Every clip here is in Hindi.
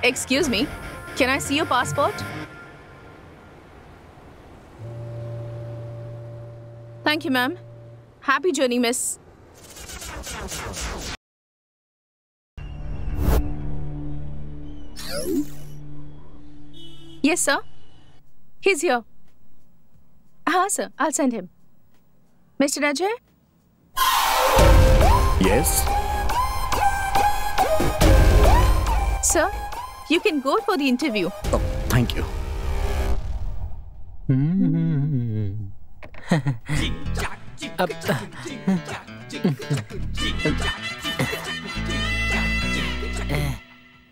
Excuse me, can I see your passport? Thank you, ma'am. Happy journey, miss. Yes, sir. He's here. Sir. I'll send him. Mr. Ajay? Yes. Sir, you can go for the interview. Oh, thank you.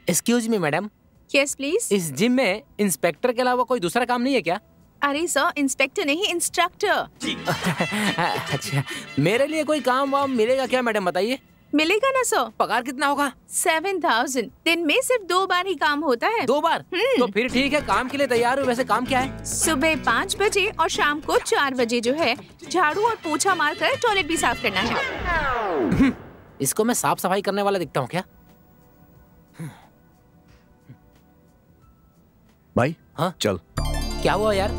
Excuse me madam, Yes, please. इस जिम में इंस्पेक्टर के अलावा कोई दूसरा काम नहीं है क्या? अरे सर, इंस्पेक्टर नहीं, इंस्ट्रक्टर. अच्छा, मेरे लिए कोई काम वाम मिलेगा क्या मैडम, बताइए? मिलेगा ना सर. पगार कितना होगा? 7,000. दिन में सिर्फ 2 बार ही काम होता है. 2 बार? तो फिर ठीक है, काम के लिए तैयार हूँ. वैसे काम क्या है? सुबह 5 बजे और शाम को 4 बजे जो है झाड़ू और पोछा मारकर टॉयलेट भी साफ करना है. इसको मैं साफ सफाई करने वाला दिखता हूँ क्या? भाई हाँ? चल. क्या हुआ यार?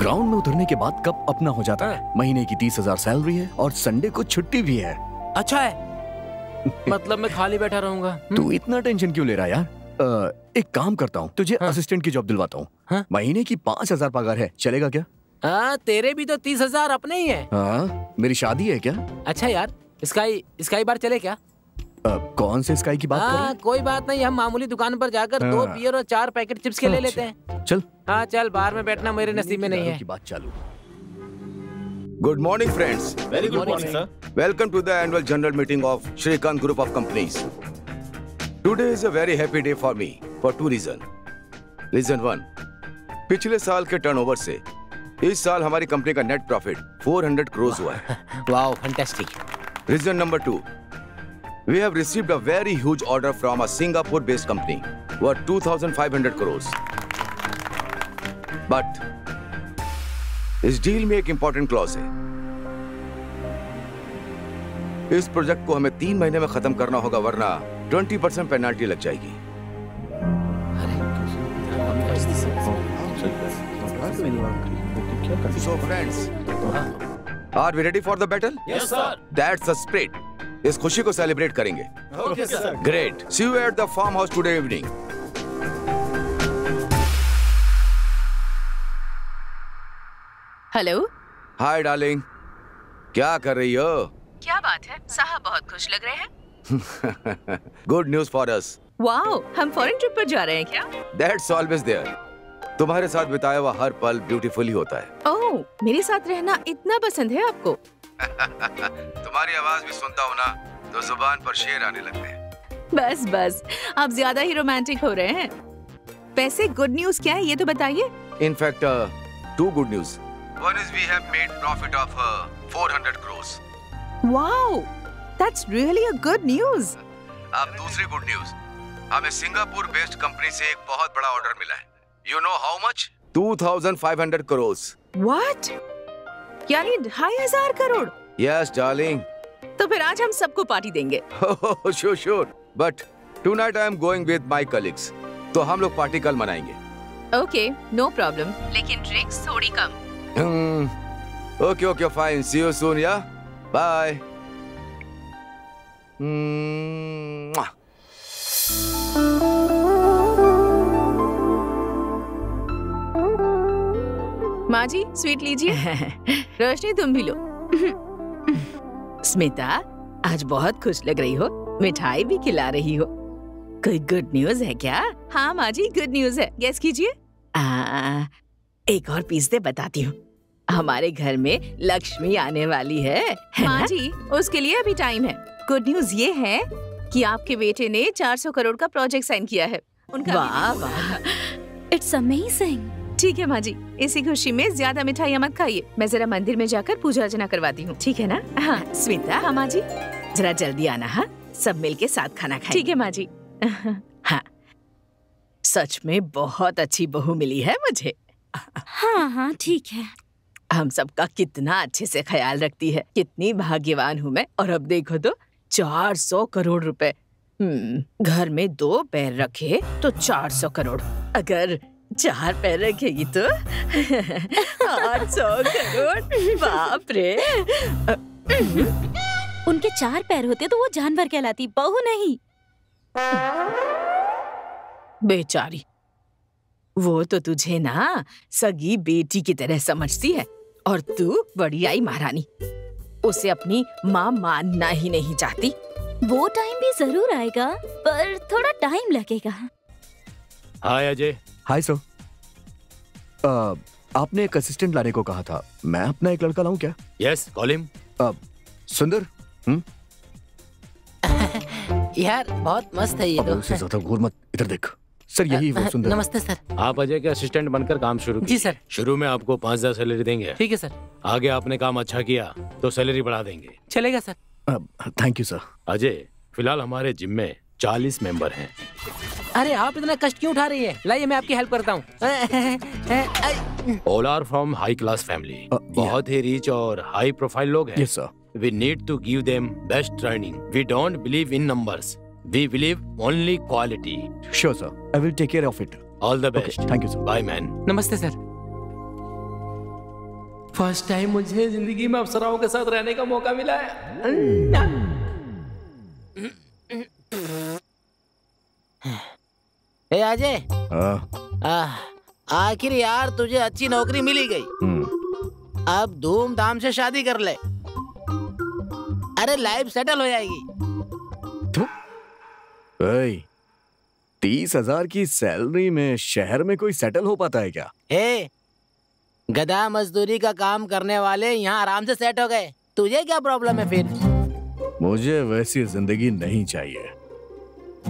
ग्राउंड में उतरने के बाद कप अपना हो जाता है. महीने की 30,000 सैलरी है और संडे को छुट्टी भी है. अच्छा है. मतलब मैं खाली बैठा रहूंगा. तू इतना टेंशन क्यों ले रहा है यार? एक काम करता हूँ, तुझे असिस्टेंट की जॉब दिलवाता हूँ. हाँ? महीने की 5,000 पगार है, चलेगा क्या? तेरे भी तो 30,000 अपने ही है. हाँ, मेरी शादी है क्या? अच्छा यार, स्काई बार चले क्या? कौन से स्काई की बात कर रहे हैं? कोई बात नहीं, हम मामूली दुकान पर जाकर 2 बियर और 4 पैकेट चिप्स के ले लेते हैं. चल. हाँ चल, बाहर में बैठना मेरे नसीब में नहीं है. की बात चालू. Good morning, friends. Very good morning, sir. Welcome to the annual general meeting of Shrikant Group of Companies. Today is a very happy day for me for 2 reasons. Reason 1, पिछले साल के टर्नओवर से इस साल हमारी कंपनी का नेट प्रॉफिट 400 करोड़ हुआ है. Wow, fantastic. Reason number 2, we have received a very huge order from a Singapore-based company worth 2,500 crores. But इस डील में एक इंपॉर्टेंट क्लॉज है. इस प्रोजेक्ट को हमें 3 महीने में खत्म करना होगा, वरना 20% पेनल्टी लग जाएगी. So friends, are we ready for the battle? Yes, sir. That's the spirit. इस खुशी को सेलिब्रेट करेंगे. Okay, sir. Great. See you at the farmhouse today evening. Hello. Hi darling, क्या कर रही हो? क्या बात है, साहब बहुत खुश लग रहे हैं. Good news for us. Wow, हम फॉरेन ट्रिप पर जा रहे हैं क्या? That's always there. तुम्हारे साथ बिताया हुआ हर पल ब्यूटीफुल ही होता है. ओह, मेरे साथ रहना इतना पसंद है आपको? तुम्हारी आवाज भी सुनता हूँ ना, तो जुबान पर शेर आने लगते हैं. बस बस, आप ज्यादा ही रोमांटिक हो रहे हैं. वैसे गुड न्यूज क्या है, ये तो बताइए. In fact, 2 good news. One is we have made profit of 400 crores. Wow, that's really a good news. अब दूसरी गुड न्यूज, हमें सिंगापुर बेस्ड कंपनी से एक बहुत बड़ा ऑर्डर मिला है. You know how much? 2,500 crores. What? यानी 2,500 करोड़? Yes, darling. तो फिर आज हम सबको पार्टी देंगे. Sure. But tonight I am going with my colleagues. तो हम लोग पार्टी कल मनाएंगे. Okay, no problem. लेकिन ड्रिंक्स थोड़ी कम. Okay, fine. See you soon, yeah? Bye. माँ जी, स्वीट लीजिए. रोशनी, तुम भी लो. स्मिता, आज बहुत खुश लग रही हो. मिठाई भी खिला रही हो. कोई गुड न्यूज है क्या? हाँ माँ जी, गुड न्यूज है. गेस कीजिए. एक और पीस दे, बताती हूँ. हमारे घर में लक्ष्मी आने वाली है माँ जी, उसके लिए अभी टाइम है. गुड न्यूज ये है कि आपके बेटे ने 400 करोड़ का प्रोजेक्ट साइन किया है. उनका वाह वाह, इट्स अमेजिंग. ठीक है माँ जी, इसी खुशी में ज्यादा मिठाइयाँ मत खाइए. मैं जरा मंदिर में जाकर पूजा अर्चना करवाती हूँ, ठीक है ना? हाँ स्मिता. हाँ माँ जी. जरा जल्दी आना. हाँ, सब मिलके साथ खाना खाएं. ठीक है माँ जी. हाँ, सच में बहुत अच्छी बहू मिली है मुझे. हाँ ठीक है. हम सबका कितना अच्छे से ख्याल रखती है. कितनी भाग्यवान हूँ मैं. और अब देखो तो 400 करोड़ रुपए. घर में 2 पैर रखे तो 400 करोड़, अगर 4 पैर रखेगी तो 800 करोड़। बाप रे। उनके 4 पैर होते तो वो जानवर कहलाती, बहू नहीं। बेचारी, वो तो तुझे ना सगी बेटी की तरह समझती है और तू बड़ी आई महारानी, उसे अपनी माँ मानना ही नहीं चाहती। वो टाइम भी जरूर आएगा, पर थोड़ा टाइम लगेगा। हाय अजय। Hi sir. आपने एक असिस्टेंट लाने को कहा था, मैं अपना एक लड़का लाऊं क्या? Yes, call him. सुंदर। यार बहुत मस्त है ये अब तो। उससे ज्यादा घूर मत, इधर देख। सर यही वो सुंदर। नमस्ते सर। आप अजय के असिस्टेंट बनकर काम शुरू जी कीजिए। सर। शुरू में आपको 5,000 सैलरी देंगे। ठीक है सर। आगे आपने काम अच्छा किया तो सैलरी बढ़ा देंगे। चलेगा sir. Thank you sir. Ajay, फिलहाल हमारे जिम में 40 मेंबर हैं। अरे आप इतना कष्ट क्यों उठा रही हैं? लाइए मैं आपकी हेल्प करता हूँ। All are from high class family. बहुत ही रिच और हाई प्रोफाइल लोग हैं। Yes sir. We need to give them best training. We don't believe in numbers. We believe only quality. Sure sir, I will take care of it. All the best. Okay, thank you sir. Bye man. नमस्ते सर। फर्स्ट टाइम मुझे जिंदगी में अप्सराओं के साथ रहने का मौका मिला है। ए अजय, आखिर यार तुझे अच्छी नौकरी मिली गई। अब धूमधाम से शादी कर ले, अरे लाइफ सेटल हो जाएगी। 30,000 की सैलरी में शहर में कोई सेटल हो पाता है क्या? ए, गधा मजदूरी का काम करने वाले यहाँ आराम से सेट हो गए, तुझे क्या प्रॉब्लम है फिर? मुझे वैसी जिंदगी नहीं चाहिए।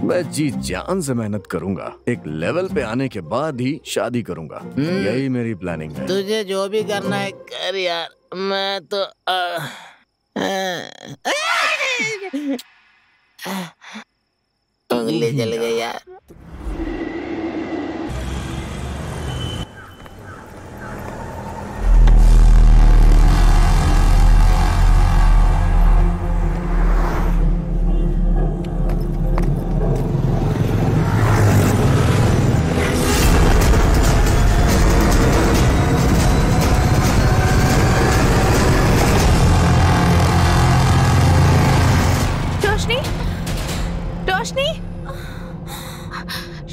मैं जी जान से मेहनत करूंगा, एक लेवल पे आने के बाद ही शादी करूंगा। यही मेरी प्लानिंग है। तुझे जो भी करना है कर यार, मैं तो उंगली जल गई यार।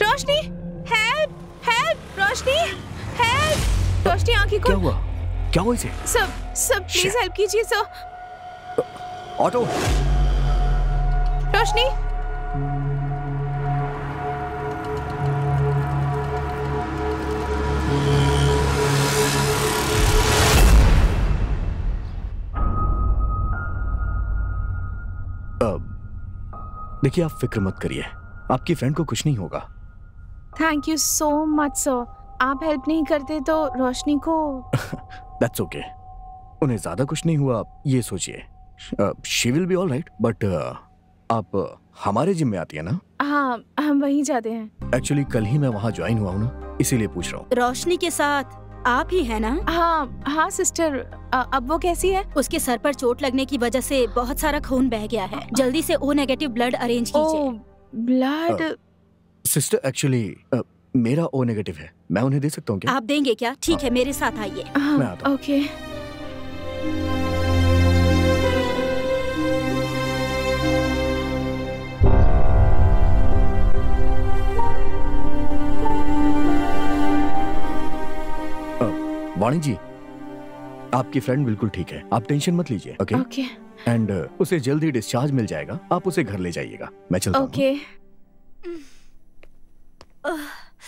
रोशनी, हेल्प हेल्प, रोशनी हेल्प, रोशनी आंखी खोल। क्या हुआ? क्या हुआ इसे? सब प्लीज हेल्प कीजिए सर। ऑटो। रोशनी, देखिए आप फिक्र मत करिए, आपकी फ्रेंड को कुछ नहीं होगा। Thank you so much sir. आप हेल्प नहीं करते तो रोशनी को। दैट्स ओके, उन्हें ज्यादा कुछ नहीं हुआ, ये सोचिए। She will be all right. But आप हमारे जिम में आती है ना? हाँ, हम वहीं जाते हैं। एक्चुअली कल ही मैं वहाँ ज्वाइन हुआ हूँ ना, इसीलिए पूछ रहा हूँ। रोशनी के साथ आप ही है ना? हाँ सिस्टर। अब वो कैसी है? उसके सर पर चोट लगने की वजह से बहुत सारा खून बह गया है। जल्दी से O नेगेटिव ब्लड अरेंज कीजिए। ब्लड? सिस्टर एक्चुअली मेरा O नेगेटिव है, मैं उन्हें दे सकता हूँ क्या? आप देंगे क्या? ठीक है, मेरे साथ आइए। मैं आता हूँ। ओके। वाणी जी, आपकी फ्रेंड बिल्कुल ठीक है, आप टेंशन मत लीजिए। Okay okay. एंड उसे जल्दी डिस्चार्ज मिल जाएगा, आप उसे घर ले जाइएगा। मैं चलता हूँ। Okay.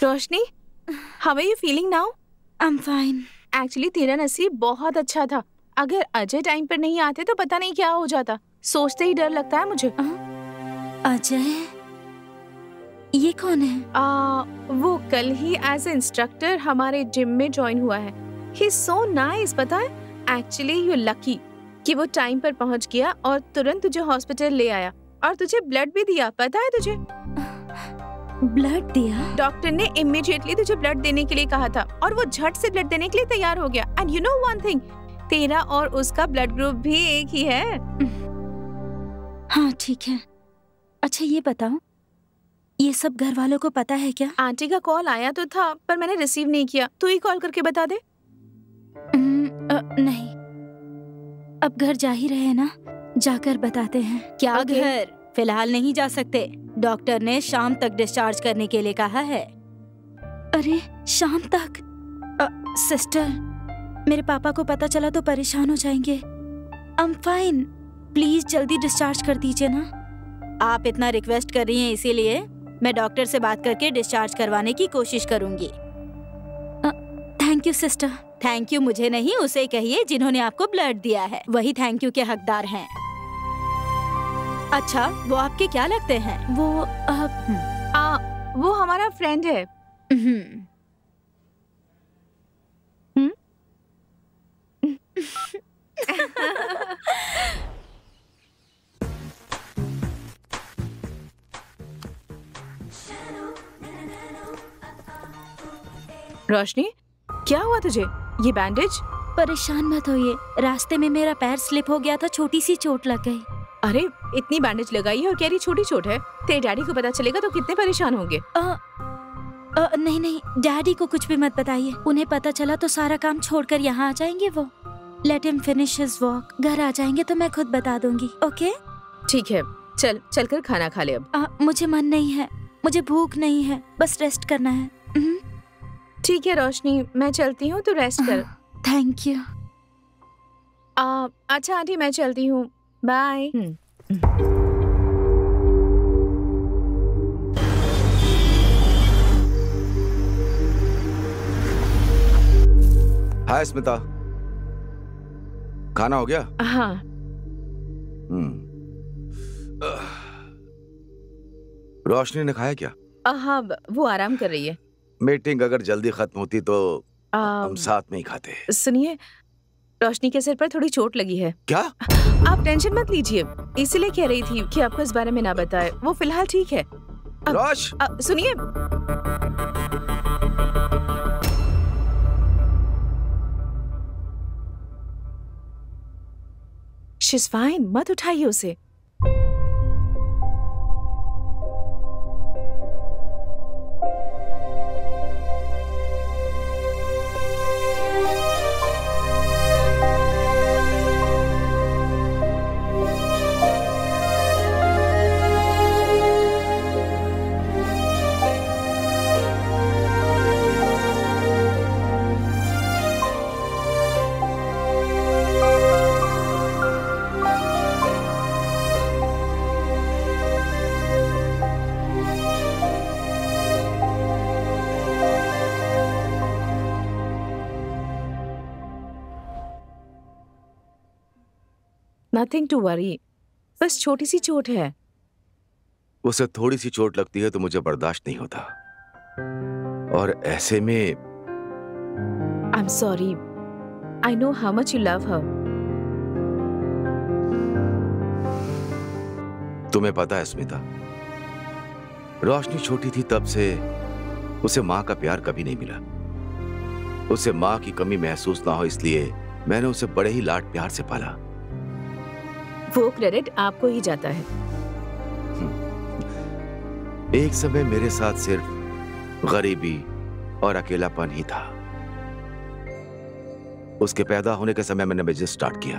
Roshni, how are you feeling now? I am fine. Actually तेरा नसीब बहुत अच्छा था, अगर अजय टाइम पर नहीं आते तो पता नहीं क्या हो जाता। सोचते ही डर लगता है मुझे। अजय? ये कौन है? वो कल ही एज इंस्ट्रक्टर हमारे जिम में ज्वाइन हुआ है। ही इज सो नाइस, पता है? एक्चुअली यू लकी कि वो टाइम पर पहुंच गया और तुरंत तुझे हॉस्पिटल ले आया और तुझे ब्लड भी दिया, पता है तुझे? ब्लड दिया? डॉक्टर ने इमीडिएटली तुझे ब्लड देने के लिए कहा था और वो झट से ब्लड देने के लिए तैयार हो गया। And you know one thing, तेरा और उसका ब्लड ग्रुप भी एक ही है। हाँ ठीक है। अच्छा ये बताओ, ये सब घर वालों को पता है क्या? आंटी का कॉल आया तो था पर मैंने रिसीव नहीं किया। तू ही कॉल करके बता दे। नहीं, अब घर जा ही रहे हैं ना, जाकर बताते हैं। क्या Okay. घर? फिलहाल नहीं जा सकते, डॉक्टर ने शाम तक डिस्चार्ज करने के लिए कहा है। अरे शाम तक? सिस्टर, मेरे पापा को पता चला तो परेशान हो जाएंगे। आई एम फाइन, प्लीज जल्दी डिस्चार्ज कर दीजिए ना। आप इतना रिक्वेस्ट कर रही हैं, इसीलिए मैं डॉक्टर से बात करके डिस्चार्ज करवाने की कोशिश करूंगी। Thank you sister. Thank you मुझे नहीं, उसे कहिए जिन्होंने आपको ब्लड दिया है, वही थैंक यू के हकदार हैं। अच्छा, वो आपके क्या लगते हैं? वो हमारा फ्रेंड है। रोशनी, क्या हुआ तुझे? ये बैंडेज? परेशान मत होइए, रास्ते में मेरा पैर स्लिप हो गया था, छोटी सी चोट लग गई। अरे इतनी बैंडेज लगाई है और कह रही छोटी चोट है। तेरे डैडी को पता चलेगा तो कितने परेशान होंगे। नहीं नहीं, डैडी को कुछ भी मत बताइए, उन्हें पता चला तो सारा काम छोड़कर यहाँ आ जाएंगे वो। Let him finish his walk. घर आ जाएंगे तो मैं खुद बता दूंगी। ओके ठीक है, चल कर खाना खा ले अब। मुझे मन नहीं है, मुझे भूख नहीं है, बस रेस्ट करना है। ठीक है रोशनी, मैं चलती हूँ, तू रेस्ट कर। Thank you. अच्छा आंटी, मैं चलती हूँ, बाय। हाय स्मिता, खाना हो गया? हाँ। रोशनी ने खाया क्या? हाँ, वो आराम कर रही है। मीटिंग अगर जल्दी खत्म होती तो हम साथ में ही खाते। सुनिए, रोशनी के सिर पर थोड़ी चोट लगी है। क्या? आप टेंशन मत लीजिए, इसीलिए कह रही थी कि आपको इस बारे में ना बताए। वो फिलहाल ठीक है। रोश, सुनिए, शीज़ फाइन, मत उठाइए उसे। नथिंग टू वरी, बस छोटी सी चोट है। उसे थोड़ी सी चोट लगती है तो मुझे बर्दाश्त नहीं होता, और ऐसे में I am sorry, I know how much you love हर। तुम्हें पता है स्मिता, रोशनी छोटी थी तब से उसे माँ का प्यार कभी नहीं मिला। उसे माँ की कमी महसूस ना हो इसलिए मैंने उसे बड़े ही लाड प्यार से पाला। वो क्रेडिट आपको ही जाता है। एक समय मेरे साथ सिर्फ गरीबी और अकेलापन ही था। उसके पैदा होने के समय मैंने बिजनेस स्टार्ट किया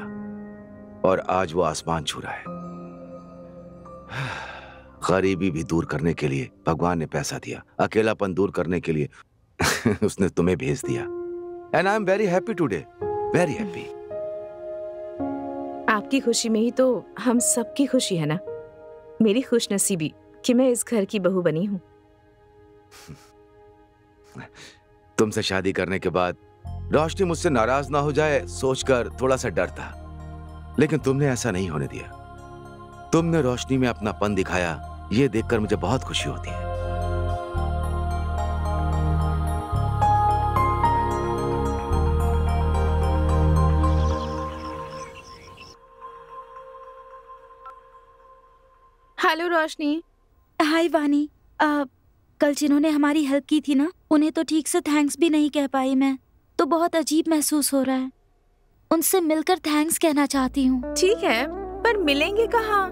और आज वो आसमान छू रहा है। गरीबी भी दूर करने के लिए भगवान ने पैसा दिया, अकेलापन दूर करने के लिए उसने तुम्हें भेज दिया। And I am very happy today, very happy. आपकी खुशी में ही तो हम सबकी खुशी है ना। मेरी खुशनसीबी कि मैं इस घर की बहू बनी हूँ। तुमसे शादी करने के बाद रोशनी मुझसे नाराज ना हो जाए सोचकर थोड़ा सा डर था, लेकिन तुमने ऐसा नहीं होने दिया। तुमने रोशनी में अपनापन दिखाया, ये देखकर मुझे बहुत खुशी होती है। हेलो रोशनी। हाय वानी। कल जिन्होंने हमारी हेल्प की थी ना, उन्हें तो ठीक से थैंक्स भी नहीं कह पाई मैं, तो बहुत अजीब महसूस हो रहा है। उनसे मिलकर थैंक्स कहना चाहती हूँ। ठीक है, पर मिलेंगे कहाँ?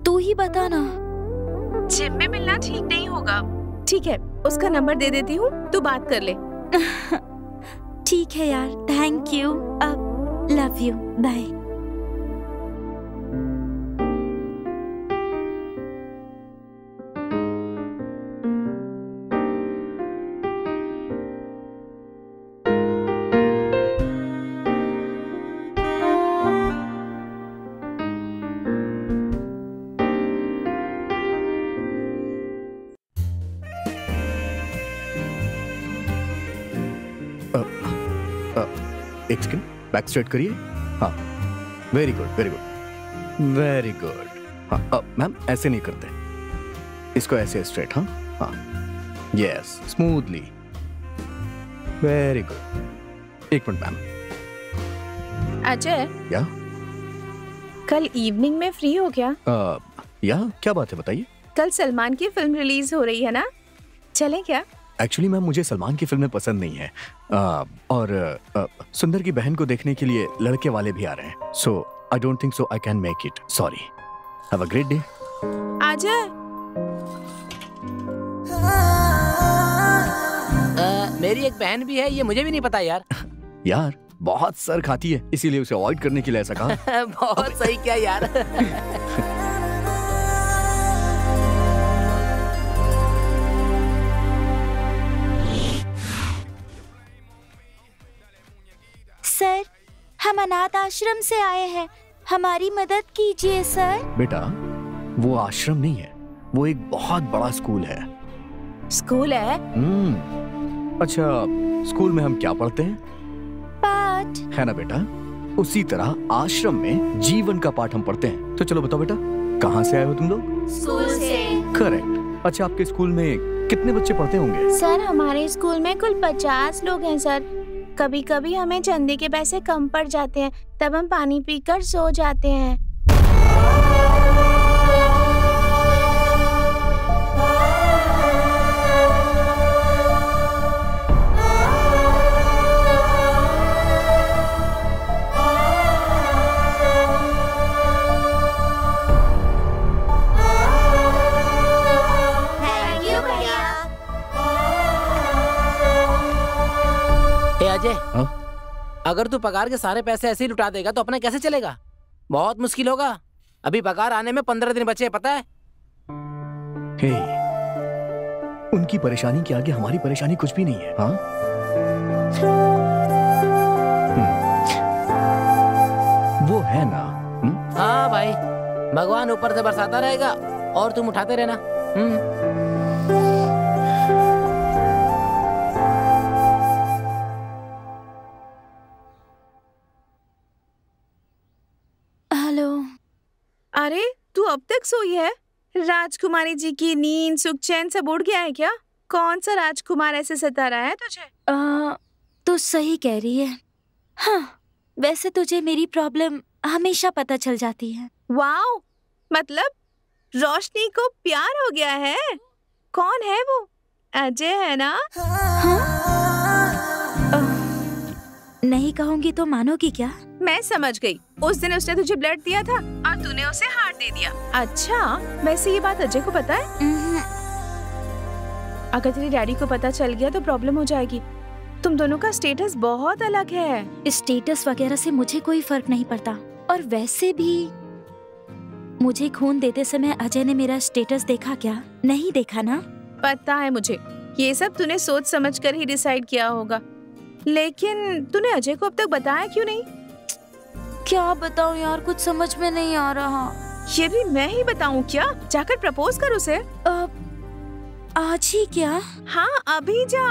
तू ही बता ना। जिम में मिलना ठीक नहीं होगा। ठीक है, उसका नंबर दे देती हूँ, तू बात कर ले। ठीक है यार, थैंक यू। अब लव यू, बाय। एक सेकंड, बैक स्ट्रेट करिए। हाँ, very good, very good, very good. हाँ मैम, ऐसे नहीं करते, इसको ऐसे स्ट्रेट। हाँ हाँ, यस, स्मूथली, वेरी गुड। एक मिनट मैम। अजय, या कल इवनिंग में फ्री हो क्या? या क्या बात है, बताइए। कल सलमान की फिल्म रिलीज हो रही है ना, चलें क्या? एक्चुअली मैम, मुझे सलमान की फिल्में पसंद नहीं है, और सुंदर की बहन को देखने के लिए लड़के वाले भी आ रहे हैं, so I don't think so I can make it, sorry. Have a great day. Ajay, मेरी एक बहन भी है, ये मुझे भी नहीं पता यार। यार बहुत सर खाती है, इसीलिए उसे अवॉइड करने के लिए ऐसा कहा। बहुत सही क्या यार। सर, हम अनाथ आश्रम से आए हैं, हमारी मदद कीजिए सर। बेटा, वो आश्रम नहीं है, वो एक बहुत बड़ा स्कूल है। स्कूल है? अच्छा, स्कूल में हम क्या पढ़ते हैं? पाठ। है ना बेटा, उसी तरह आश्रम में जीवन का पाठ हम पढ़ते हैं। तो चलो बताओ बेटा, कहाँ से आए हो तुम लोग? स्कूल से। करेक्ट। अच्छा, आपके स्कूल में कितने बच्चे पढ़ते होंगे? सर, हमारे स्कूल में कुल 50 लोग हैं सर। कभी कभी हमें चंदे के पैसे कम पड़ जाते हैं, तब हम पानी पीकर सो जाते हैं। अजय, हाँ? अगर तू पगार के सारे पैसे ऐसे ही लुटा देगा तो अपना कैसे चलेगा? बहुत मुश्किल होगा। अभी पगार आने में 15 दिन बचे, पता है? हे, उनकी परेशानी के आगे हमारी परेशानी कुछ भी नहीं है। हाँ? वो है ना। हाँ भाई, भगवान ऊपर से बरसाता रहेगा और तुम उठाते रहना। अरे, तू अब तक सोई है? राजकुमारी जी की नींद सुख चैन सब उड़ गया है क्या? कौन सा राजकुमार ऐसे सता रहा है तुझे? तो सही कह रही है। हाँ, वैसे तुझे मेरी प्रॉब्लम हमेशा पता चल जाती है। वाओ, मतलब रोशनी को प्यार हो गया है? कौन है वो? अजय है ना? नहीं कहूंगी तो मानोगी क्या? मैं समझ गई। उस दिन उसने तुझे ब्लड दिया था और तूने उसे हार्ट दे दिया। अच्छा, वैसे ये बात अजय को पता है? अगर तेरे डैडी को पता चल गया तो प्रॉब्लम हो जाएगी। तुम दोनों का स्टेटस बहुत अलग है। स्टेटस वगैरह से मुझे कोई फर्क नहीं पड़ता, और वैसे भी मुझे खून देते समय अजय ने मेरा स्टेटस देखा क्या? नहीं देखा ना? पता है मुझे, ये सब तूने सोच समझ कर ही डिसाइड किया होगा, लेकिन तूने अजय को अब तक बताया क्यों नहीं? क्या बताऊं यार, कुछ समझ में नहीं आ रहा। ये भी मैं ही बताऊं क्या? जाकर प्रपोज कर उसे। आज ही क्या? हाँ, अभी जा।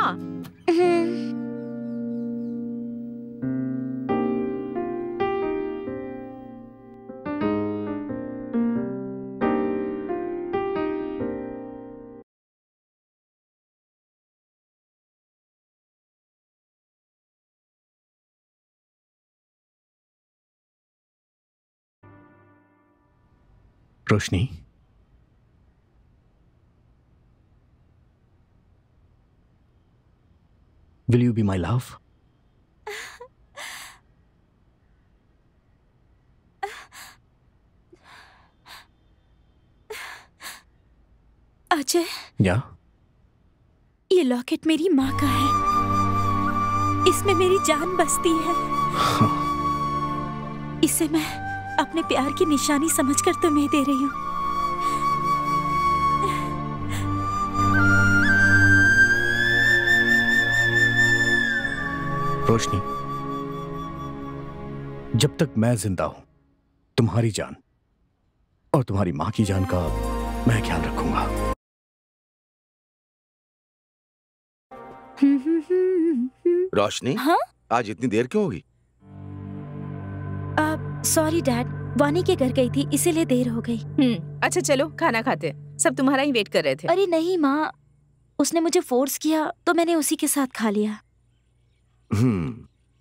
रोशनी, will you be my love? Ajay, या ये लॉकेट मेरी माँ का है। इसमें मेरी जान बसती है। इसे मैं अपने प्यार की निशानी समझकर तुम्हें दे रही हूँ। रोशनी, जब तक मैं जिंदा हूं, तुम्हारी जान और तुम्हारी मां की जान का मैं ख्याल रखूंगा। रोशनी, हाँ? आज इतनी देर क्यों हुई? सॉरी डैड, वानी के घर गई थी इसीलिए देर हो गई। अच्छा चलो खाना खाते हैं। सब तुम्हारा ही वेट कर रहे थे। अरे नहीं माँ, उसने मुझे फोर्स किया तो मैंने उसी के साथ खा लिया।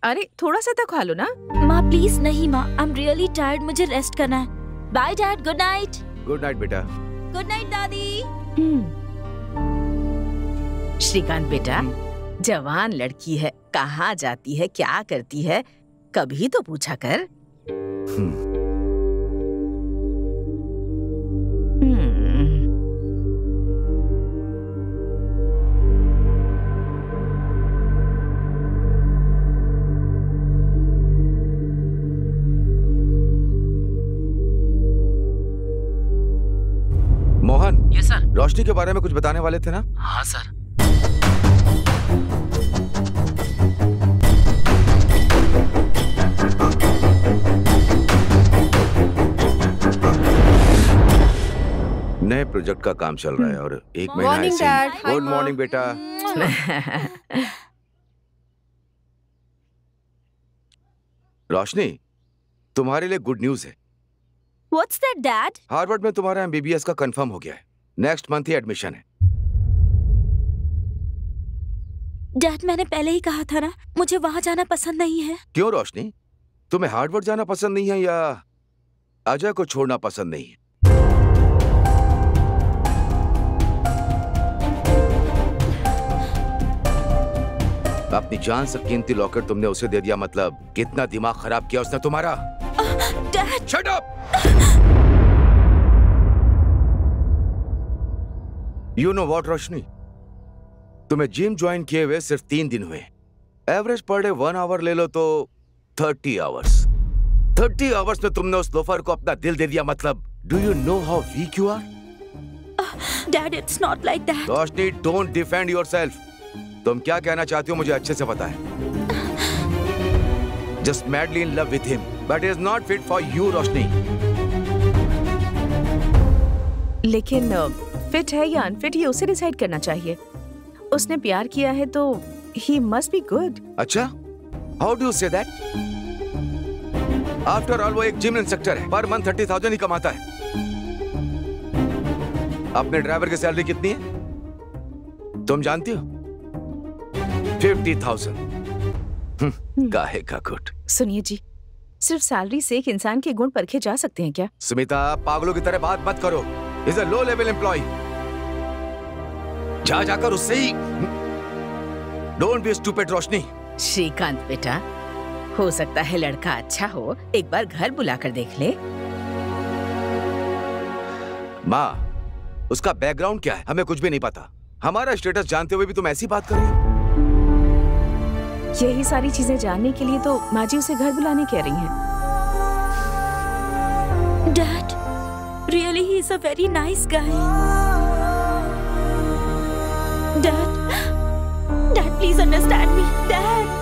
अरे थोड़ा सा तो खा लो ना। माँ प्लीज नहीं माँ, आई एम रियली टायर्ड, मुझे रेस्ट करना है। Bye dad, good night. Good night बेटा। गुड नाइट दादी। श्रीकांत बेटा, जवान लड़की है, कहाँ जाती है, क्या करती है, कभी तो पूछा कर। मोहन। Yes sir. रोशनी के बारे में कुछ बताने वाले थे ना? हाँ सर। नए प्रोजेक्ट का काम चल रहा है और एक महीना मॉर्निंग ऐसे डैड। ही। गुड मॉर्निंग बेटा। रोशनी, तुम्हारे लिए गुड न्यूज है। What's that, Dad? हार्वर्ड में तुम्हारा एमबीबीएस का कंफर्म हो गया है। नेक्स्ट मंथ ही एडमिशन है। डैड, मैंने पहले ही कहा था ना, मुझे वहां जाना पसंद नहीं है। क्यों रोशनी, तुम्हें हार्वर्ड जाना पसंद नहीं है या अजय को छोड़ना पसंद नहीं है? अपनी जान से कीमती लॉकेट तुमने उसे दे दिया, मतलब कितना दिमाग खराब किया उसने तुम्हारा। Dad! Shut up! You know what Roshni, तुम्हें जिम ज्वाइन किए हुए सिर्फ 3 दिन हुए। एवरेज पर डे 1 आवर ले लो तो 30 आवर्स। 30 आवर्स में तुमने उस लोफर को अपना दिल दे दिया, मतलब do you know how weak you are? Dad, it's not like that. Roshni, don't defend yourself. तुम क्या कहना चाहती हो मुझे अच्छे से पता है। Just madly in love with him, but is not fit for you Roshni. लेकिन फिट है या अनफिट ये उसे डिसाइड करना चाहिए। उसने प्यार किया है तो ही मस्ट बी गुड। अच्छा, how do you say that? After all वो एक जिम इंस्ट्रक्टर है, पर मंथ 30,000 ही कमाता है। अपने ड्राइवर की सैलरी कितनी है तुम जानती हो? 50,000। काहे का गुट। सुनिए जी, सिर्फ सैलरी से एक इंसान के गुण परखे जा सकते हैं क्या? स्मिता, पागलों की तरह बात मत करो। Is a low level employ. जाकर उससे ही। Don't be stupid Roshni. Shrikant बेटा, हो सकता है लड़का अच्छा हो, एक बार घर बुलाकर देख ले। माँ, उसका बैकग्राउंड क्या है हमें कुछ भी नहीं पता। हमारा स्टेटस जानते हुए भी तुम ऐसी बात कर रही हो। यही सारी चीजें जानने के लिए तो माँ जी उसे घर बुलाने कह रही हैं। Dad, really he is a very nice guy. Dad, please understand me. Dad,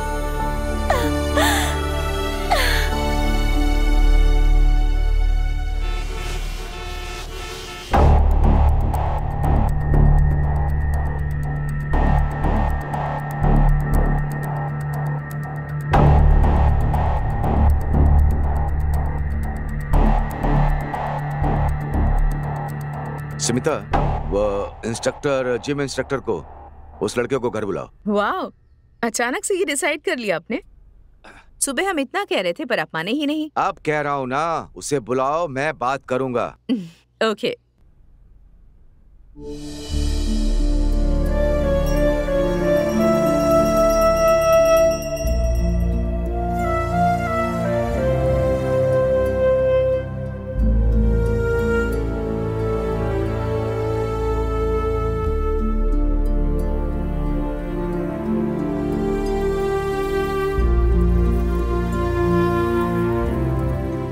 Smita, वो इंस्ट्रक्टर, जिम इंस्ट्रक्टर को, उस लड़के को घर बुलाओ। वाह, अचानक से ये डिसाइड कर लिया आपने? सुबह हम इतना कह रहे थे पर आप माने ही नहीं। अब कह रहा हूँ ना, उसे बुलाओ, मैं बात करूंगा। ओके।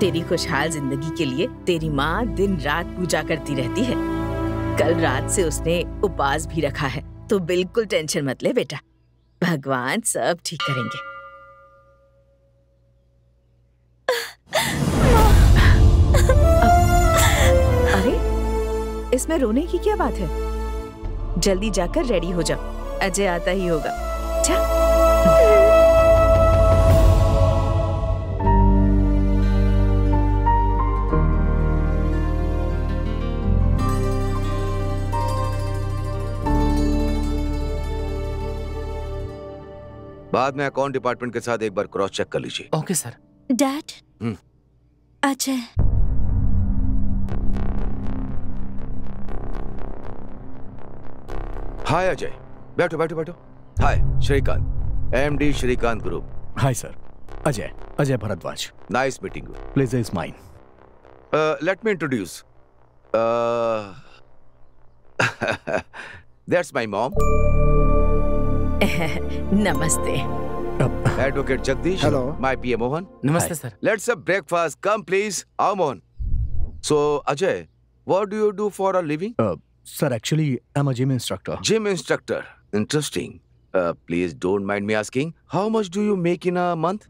तेरी खुशहाल जिंदगी के लिए तेरी माँ दिन रात पूजा करती रहती है। कल रात से उसने उपवास भी रखा है, तो बिल्कुल टेंशन मत ले बेटा, भगवान सब ठीक करेंगे। अरे इसमें रोने की क्या बात है? जल्दी जाकर रेडी हो जाओ, अजय आता ही होगा। जा। बाद में अकाउंट डिपार्टमेंट के साथ एक बार क्रॉस चेक कर लीजिए। Okay sir. Dad, Ajay. Hi Ajay, बैठो बैठो बैठो। Hi Shrikant, MD Shrikant group. Hi sir, Ajay Bhardwaj. Nice meeting you. Please is mine. Let me introduce, that's my mom. नमस्ते। Advocate Jagdish. Hello. My PA Mohan. नमस्ते sir. Let's have breakfast, come please. आओ Mohan. So Ajay, what do you do for a living? Sir actually I am a gym instructor. Gym instructor. Interesting. Please don't mind me asking, how much do you make in a month?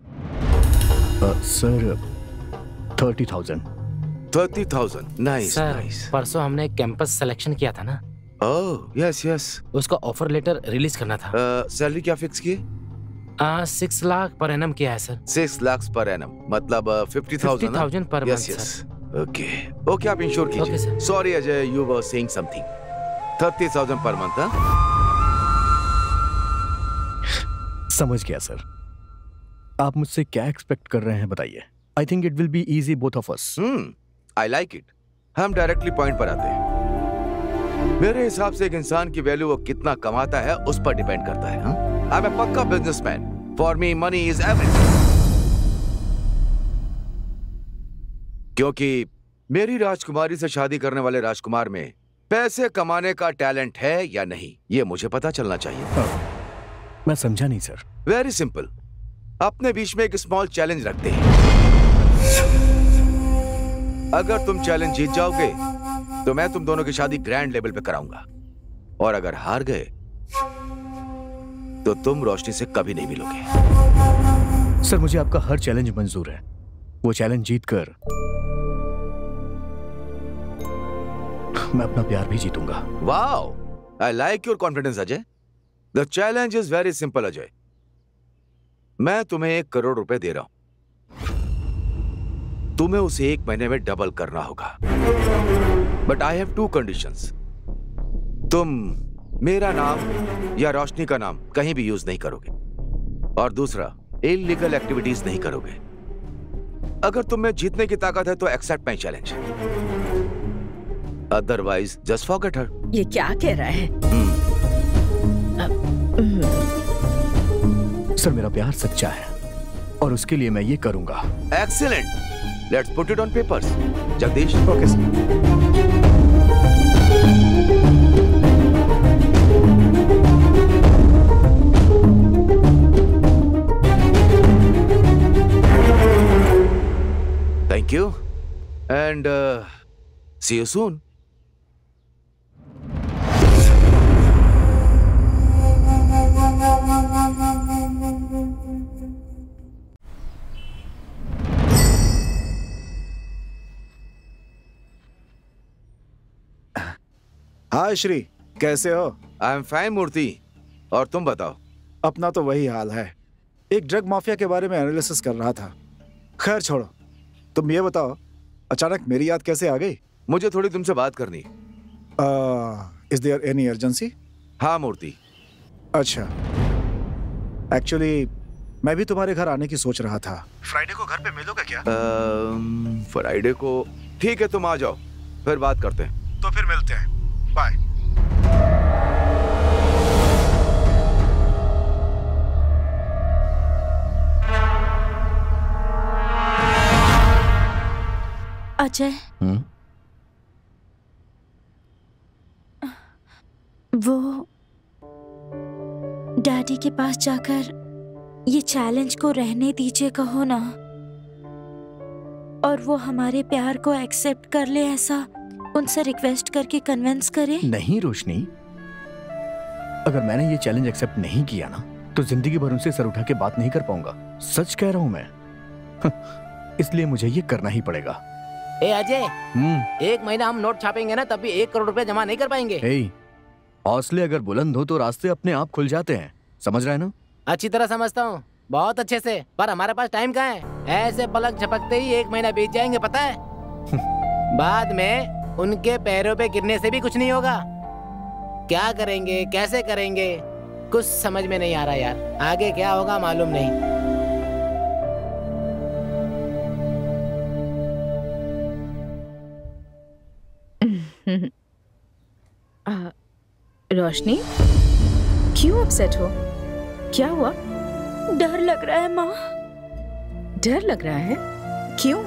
Sir 30,000। 30,000. Nice, sir, nice. परसों हमने कैंपस सिलेक्शन किया था ना, Oh, yes, yes. उसका ऑफर लेटर रिलीज करना था। सैलरी क्या फिक्स किए? 6 लाख पर एनम किया है सर। 6 lakhs per annum. मतलब 50,000 ना? 50,000 per Yes, month, yes. Okay. Okay, आप इंश्योर Okay, कीजिए। sir. Sorry Ajay, you were saying something. 30,000 per month, हाँ? समझ गया सर। आप मुझसे क्या एक्सपेक्ट कर रहे हैं बताइए। I think it will be easy both of us. I like it. हम डायरेक्टली पॉइंट पर आते हैं। मेरे हिसाब से एक इंसान की वैल्यू वो कितना कमाता है उस पर डिपेंड करता है। आई एम ए पक्का businessman. For me money is everything. क्योंकि मेरी राजकुमारी से शादी करने वाले राजकुमार में पैसे कमाने का टैलेंट है या नहीं, ये मुझे पता चलना चाहिए। मैं समझा नहीं सर। Very simple. अपने बीच में एक स्मॉल चैलेंज रखते हैं। अगर तुम चैलेंज जीत जाओगे तो मैं तुम दोनों की शादी ग्रैंड लेवल पे कराऊंगा, और अगर हार गए तो तुम रोशनी से कभी नहीं मिलोगे। सर मुझे आपका हर चैलेंज मंजूर है। वो चैलेंज जीतकर मैं अपना प्यार भी जीतूंगा। Wow, I like your confidence Ajay. The challenge is very simple Ajay. मैं तुम्हें 1 करोड़ रुपए दे रहा हूं, तुम्हें उसे 1 महीने में डबल करना होगा। But I have 2 conditions. तुम मेरा नाम या रोशनी का नाम कहीं भी यूज नहीं करोगे, और दूसरा इलीगल एक्टिविटीज नहीं करोगे। अगर तुम में जीतने की ताकत है तो accept my challenge, otherwise just forget her. ये क्या कह रहा है? सर मेरा प्यार सच्चा है और उसके लिए मैं ये करूंगा। Excellent, let's put it on papers. Jagdish. Okay sir. Thank you, and see you soon. हाय श्री, कैसे हो? आई एम फाइन मूर्ति, और तुम बताओ? अपना तो वही हाल है। एक ड्रग माफिया के बारे में एनालिसिस कर रहा था। खैर छोड़ो, तुम ये बताओ अचानक मेरी याद कैसे आ गई? मुझे थोड़ी तुमसे बात करनी। Is there any urgency? हाँ मूर्ति। अच्छा, एक्चुअली मैं भी तुम्हारे घर आने की सोच रहा था। फ्राइडे को घर पे मिलोगे क्या? फ्राइडे को ठीक है, तुम आ जाओ, फिर बात करते हैं। तो फिर मिलते हैं, बाय। अजय, वो डैडी के पास जाकर ये चैलेंज को रहने दीजिए कहो ना। और वो हमारे प्यार को एक्सेप्ट कर ले, ऐसा उनसे रिक्वेस्ट करके कन्विंस करे। नहीं रोशनी, अगर मैंने ये चैलेंज एक्सेप्ट नहीं किया ना तो जिंदगी भर उनसे सर उठा के बात नहीं कर पाऊंगा। सच कह रहा हूं मैं। इसलिए मुझे ये करना ही पड़ेगा। ए अजय, 1 महीना हम नोट छापेंगे ना तब भी 1 करोड़ रुपए जमा नहीं कर पाएंगे। हौसले अगर बुलंद हो तो रास्ते अपने आप खुल जाते हैं, समझ रहे हैं ना? अच्छी तरह समझता हूँ, बहुत अच्छे से, पर हमारे पास टाइम कहाँ है? ऐसे पलक झपकते ही 1 महीना बीत जाएंगे, पता है? बाद में उनके पैरों पे गिरने से भी कुछ नहीं होगा। क्या करेंगे, कैसे करेंगे, कुछ समझ में नहीं आ रहा यार। आगे क्या होगा मालूम नहीं। रोशनी, क्यों अपसेट हो? क्या हुआ? डर लग रहा है माँ। डर लग रहा है? क्यों?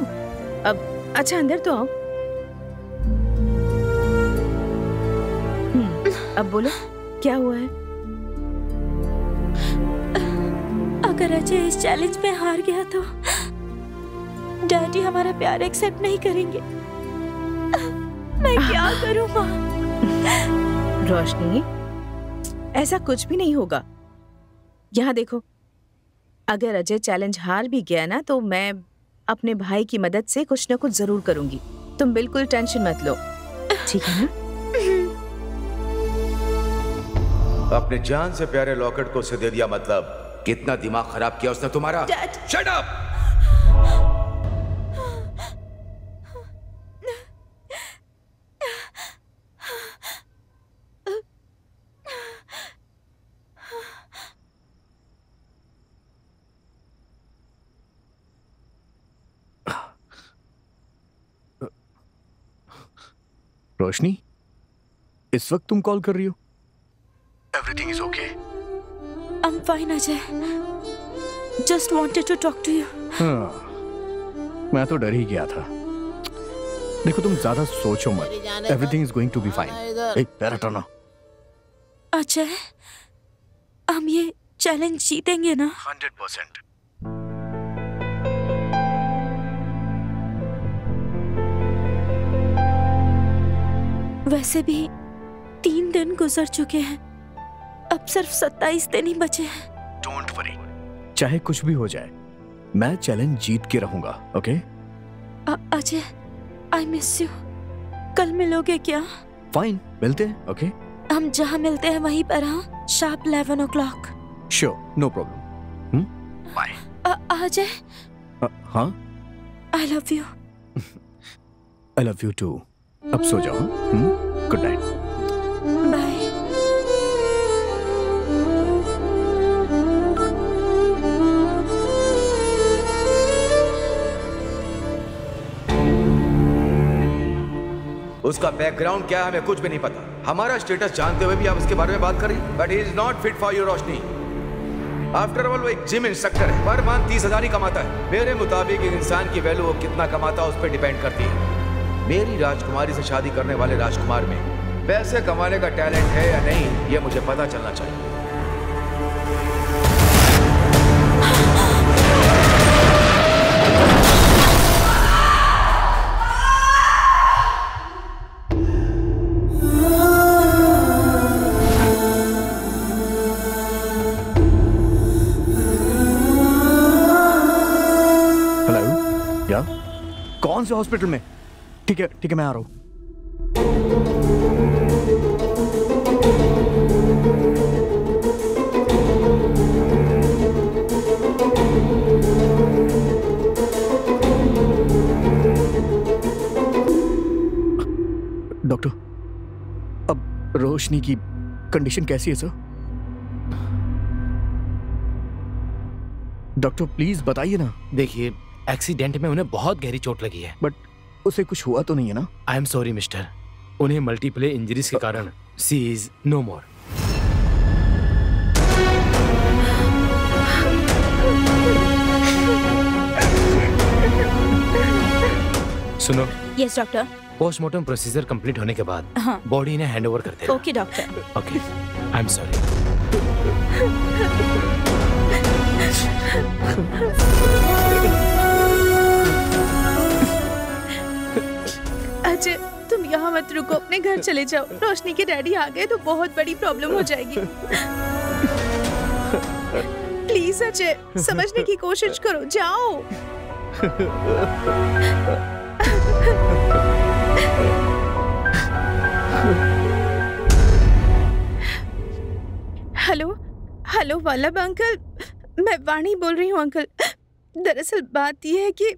अब अच्छा अंदर तो आओ। अब बोलो, क्या हुआ है? अगर अजय इस चैलेंज में हार गया तो डैडी हमारा प्यार एक्सेप्ट नहीं करेंगे। मैं क्या करूं माँ? रोशनी, ऐसा कुछ भी नहीं होगा। यहाँ देखो, अगर अजय चैलेंज हार भी गया ना तो मैं अपने भाई की मदद से कुछ न कुछ जरूर करूंगी। तुम बिल्कुल टेंशन मत लो, ठीक है ना? अपने जान से प्यारे लॉकेट को उसे दे दिया, मतलब कितना दिमाग खराब किया उसने तुम्हारा। Shut up! रोशनी, इस वक्त तुम कॉल कर रही हो? Everything is okay. I'm fine Ajay. Just wanted to talk to you. हाँ, मैं तो डर ही गया था। देखो तुम ज्यादा सोचो मत। Everything is going to be fine. एक पैर हटाना। अजय, हम ये चैलेंज जीतेंगे ना? 100%. वैसे भी 3 दिन गुजर चुके हैं, अब सिर्फ 27 दिन ही बचे हैं। डोंट वरी, चाहे कुछ भी हो जाए मैं चैलेंज जीत के रहूंगा, okay? Ajay, I miss you. कल मिलोगे क्या? फाइन, मिलते हैं, ओके? हम जहाँ मिलते हैं वहीं पर, हाँ? Sharp 11 o'clock. Sure, no problem. Bye. Ajay. हाँ? I love you. I love you too. अब सो जाओ। Good night. बाय। उसका बैकग्राउंड क्या है हमें कुछ भी नहीं पता। हमारा स्टेटस जानते हुए भी आप उसके बारे में बात करें। But he is not fit for you Roshni. After all वो एक जिम इंस्ट्रक्टर है, पर मंथ 30,000 ही कमाता है। मेरे मुताबिक एक इंसान की वैल्यू वो कितना कमाता है उस पर डिपेंड करती है। मेरी राजकुमारी से शादी करने वाले राजकुमार में पैसे कमाने का टैलेंट है या नहीं, ये मुझे पता चलना चाहिए। हेलो, या कौन से हॉस्पिटल में? ठीक है, मैं आ रहा हूं। डॉक्टर, अब रोशनी की कंडीशन कैसी है सर? डॉक्टर प्लीज बताइए ना। देखिए, एक्सीडेंट में उन्हें बहुत गहरी चोट लगी है। बट उसे कुछ हुआ तो नहीं है ना? आई एम सॉरी मिस्टर, उन्हें मल्टीपल इंजरीज के कारण सी इज नो मोर। सुनो। Yes doctor. Postmortem procedure complete होने के बाद हाँ। बॉडी इन्हें हैंड ओवर करते हैं। Okay doctor. Okay, I am sorry. मत रुको, अपने घर चले जाओ। रोशनी के डैडी आ गए तो बहुत बड़ी प्रॉब्लम हो जाएगी। प्लीज अजय, समझने की कोशिश करो, जाओ। हेलो हेलो वल्लभ अंकल, मैं वाणी बोल रही हूँ अंकल। दरअसल बात यह है कि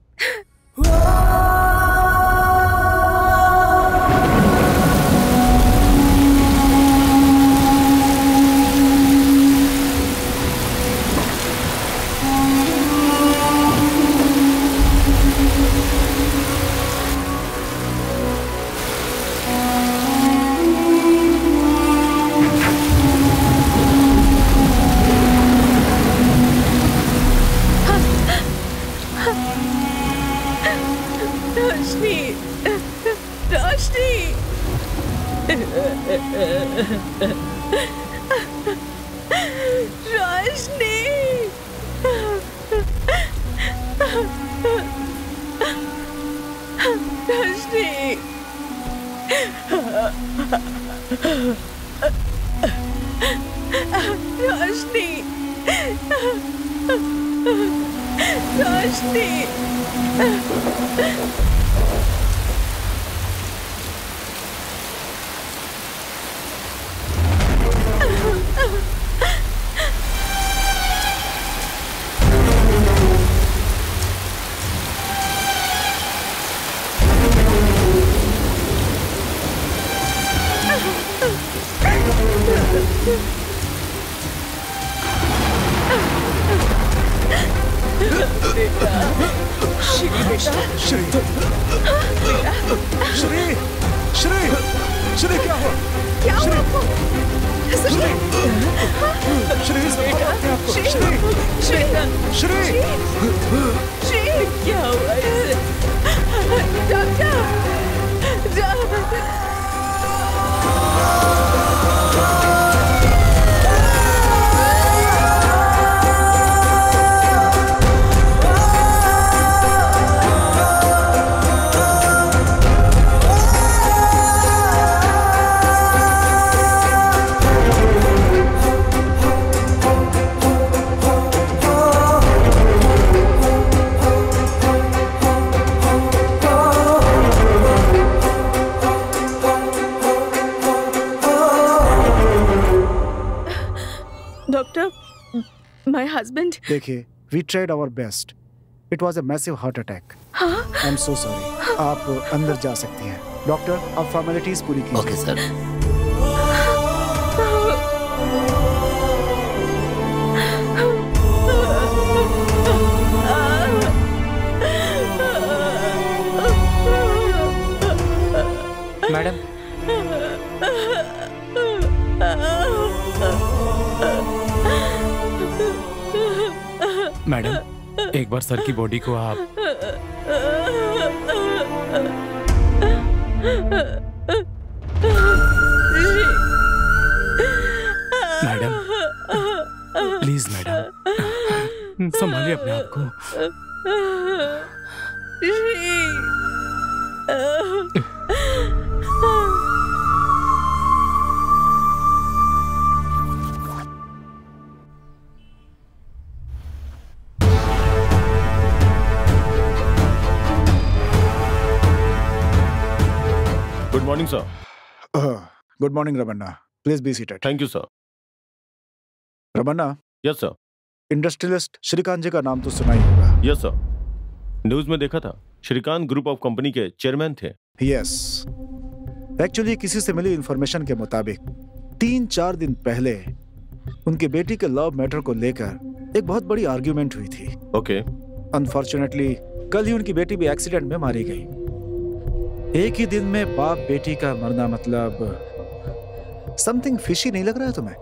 देखिए, we tried our best. It was a massive heart attack. I'm so sorry. आप अंदर जा सकती हैं। डॉक्टर, आप फॉर्मेलिटीज पूरी कीजिए। Okay sir. मैडम, मैडम, एक बार सर की बॉडी को आप मैडम, प्लीज मैडम, संभालिए अपने आप को। Good morning, sir. Good morning, Ramanna. Please be seated. Thank you, sir. Ramanna. Yes, sir. Industrialist Shrikant ji का नाम तो सुना ही होगा। Yes, sir. न्यूज में देखा था, श्रीकांत ग्रुप ऑफ कंपनी के चेयरमैन थे। Yes. एक्चुअली किसी से मिली इंफॉर्मेशन के मुताबिक 3-4 दिन पहले उनकी बेटी के लव मैटर को लेकर एक बहुत बड़ी आर्ग्यूमेंट हुई थी। ओके। अनफॉर्चुनेटली कल ही उनकी बेटी भी एक्सीडेंट में मारी गई। एक ही दिन में बाप बेटी का मरना, मतलब समथिंग फिशी नहीं लग रहा है तुम्हें?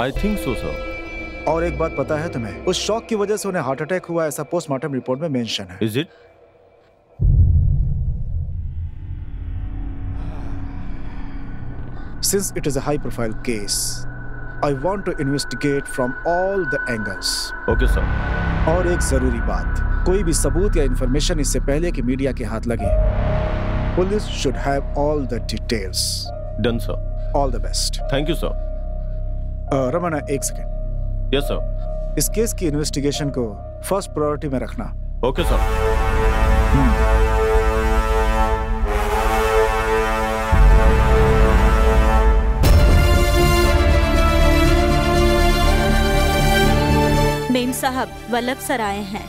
I think so sir. और एक बात पता है तुम्हें, उस शॉक की वजह से उन्हें हार्ट अटैक हुआ, ऐसा पोस्टमार्टम रिपोर्ट में मेंशन है। Is it? Since it is a high profile case, I want to investigate from all the angles. Okay, sir. और एक जरूरी बात, कोई भी सबूत या इंफॉर्मेशन इससे पहले कि मीडिया के हाथ लगे, Police should have all the details. Done, sir. All the best. Thank you, sir. Ramna, एक सेकेंड। Yes, sir. इस केस की इन्वेस्टिगेशन को फर्स्ट प्रायोरिटी में रखना। Okay, sir. मेम साहब, वल्लभ सर आए हैं।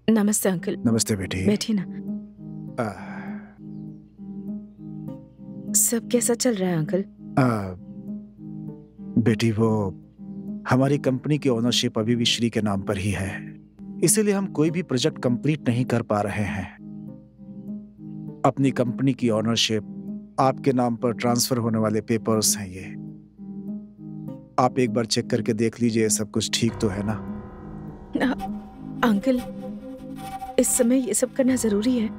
नमस्ते अंकल। नमस्ते बेटी। बैठिए ना। सब कैसा चल रहा है अंकल? बेटी, वो हमारी कंपनी की ओनरशिप अभी भी श्री के नाम पर ही है, इसीलिए हम कोई भी प्रोजेक्ट कंप्लीट नहीं कर पा रहे हैं। अपनी कंपनी की ओनरशिप आपके नाम पर ट्रांसफर होने वाले पेपर्स हैं ये। आप एक बार चेक करके देख लीजिए सब कुछ ठीक तो है ना? अंकल, इस समय ये सब करना जरूरी है?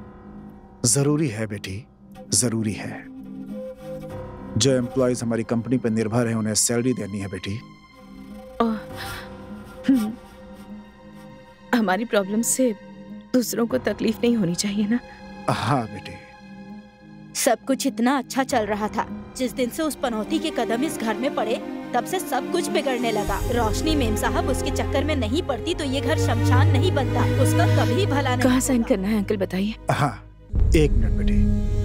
जरूरी है बेटी, जरूरी है। जो एम्प्लॉयज हमारी कंपनी पर निर्भर हैं उन्हें सैलरी देनी है बेटी। हमारी प्रॉब्लम से दूसरों को तकलीफ नहीं होनी चाहिए ना? हाँ बेटी। सब कुछ इतना अच्छा चल रहा था। जिस दिन से उस पनौती के कदम इस घर में पड़े, तब से सब कुछ बिगड़ने लगा। रोशनी मेम साहब उसके चक्कर में नहीं पड़ती तो ये घर शमशान नहीं बनता। उसका कभी भला नहीं। कहाँ साइन करना है अंकल, बताइए। हाँ, एक मिनट बेटी।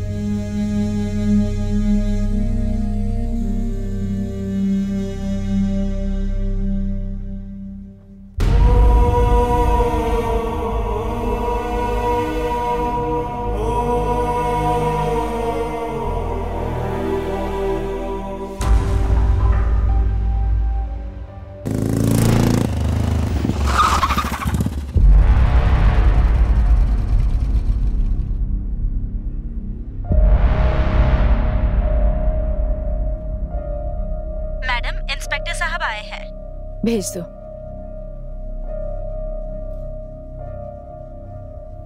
भेज दो।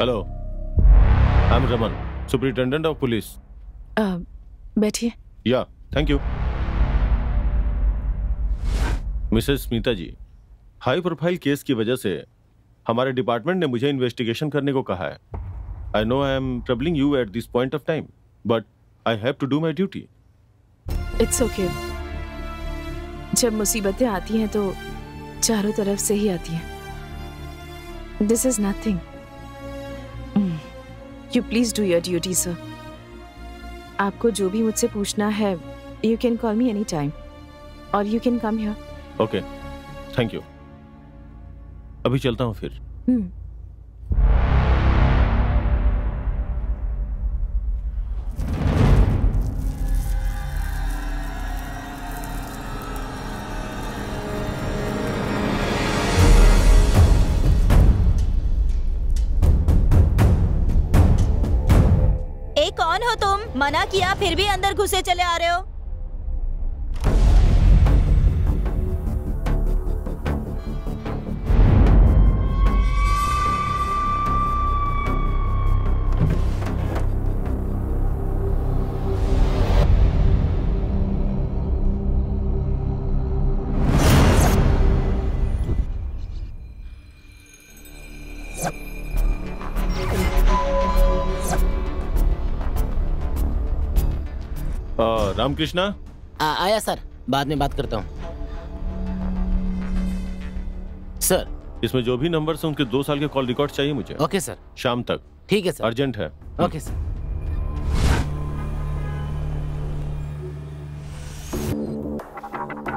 Hello, I am Raman, superintendent of police. बैठिए। Yeah, thank you. Mrs Smita ji, high profile case की वजह से हमारे डिपार्टमेंट ने मुझे इन्वेस्टिगेशन करने को कहा है। I know I am troubling you at this point of time, but I have to do my duty. It's okay. जब मुसीबतें आती हैं तो चारों तरफ से ही आती हैं। This is nothing. You please do your duty sir. आपको जो भी मुझसे पूछना है, you can call me any time और you can come here. Okay, thank you. अभी चलता हूँ फिर। कौन हो तुम? मना किया फिर भी अंदर घुसे चले आ रहे हो। रामकृष्णा? आया सर, बाद में बात करता हूँ। सर, इसमें जो भी नंबर हैं उनके 2 साल के कॉल रिकॉर्ड चाहिए मुझे। Okay sir. शाम तक। ठीक है सर। अर्जेंट है। Okay sir.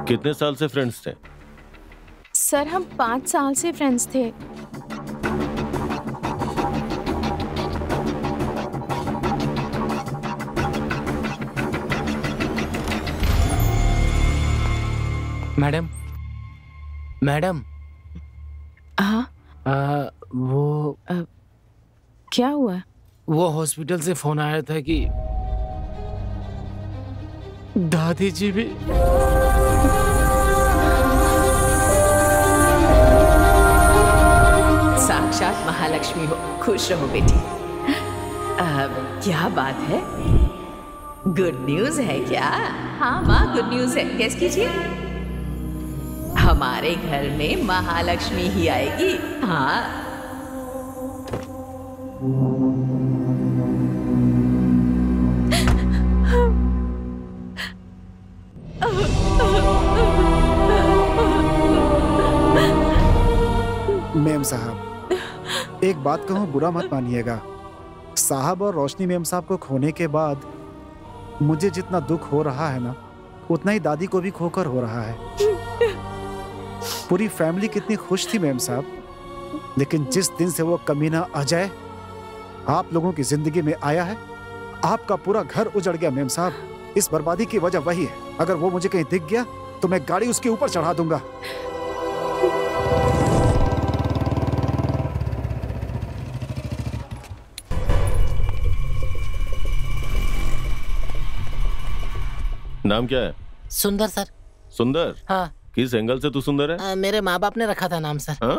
कितने साल से फ्रेंड्स थे? सर, हम 5 साल से फ्रेंड्स थे। Madam, madam. हाँ? वो क्या हुआ? वो हॉस्पिटल से फोन आया था कि दादी जी भी। साक्षात महालक्ष्मी हो। खुश रहो बेटी। क्या बात है? गुड न्यूज है क्या? हाँ माँ, गुड न्यूज है। गेस कीजिए। हमारे घर में महालक्ष्मी ही आएगी। हाँ। मेम साहब, एक बात कहूँ, बुरा मत मानिएगा। साहब और रोशनी मेम साहब को खोने के बाद मुझे जितना दुख हो रहा है ना, उतना ही दादी को भी खोकर हो रहा है। पूरी फैमिली कितनी खुश थी मेम साहब, लेकिन जिस दिन से वो कमीना अजय आप लोगों की जिंदगी में आया है, आपका पूरा घर उजड़ गया मेम साहब। इस बर्बादी की वजह वही है। अगर वो मुझे कहीं दिख गया तो मैं गाड़ी उसके ऊपर चढ़ा दूंगा। नाम क्या है? सुंदर सर। सुंदर? हाँ। किस एंगल से तू सुंदर है? मेरे माँ बाप ने रखा था नाम सर। हाँ?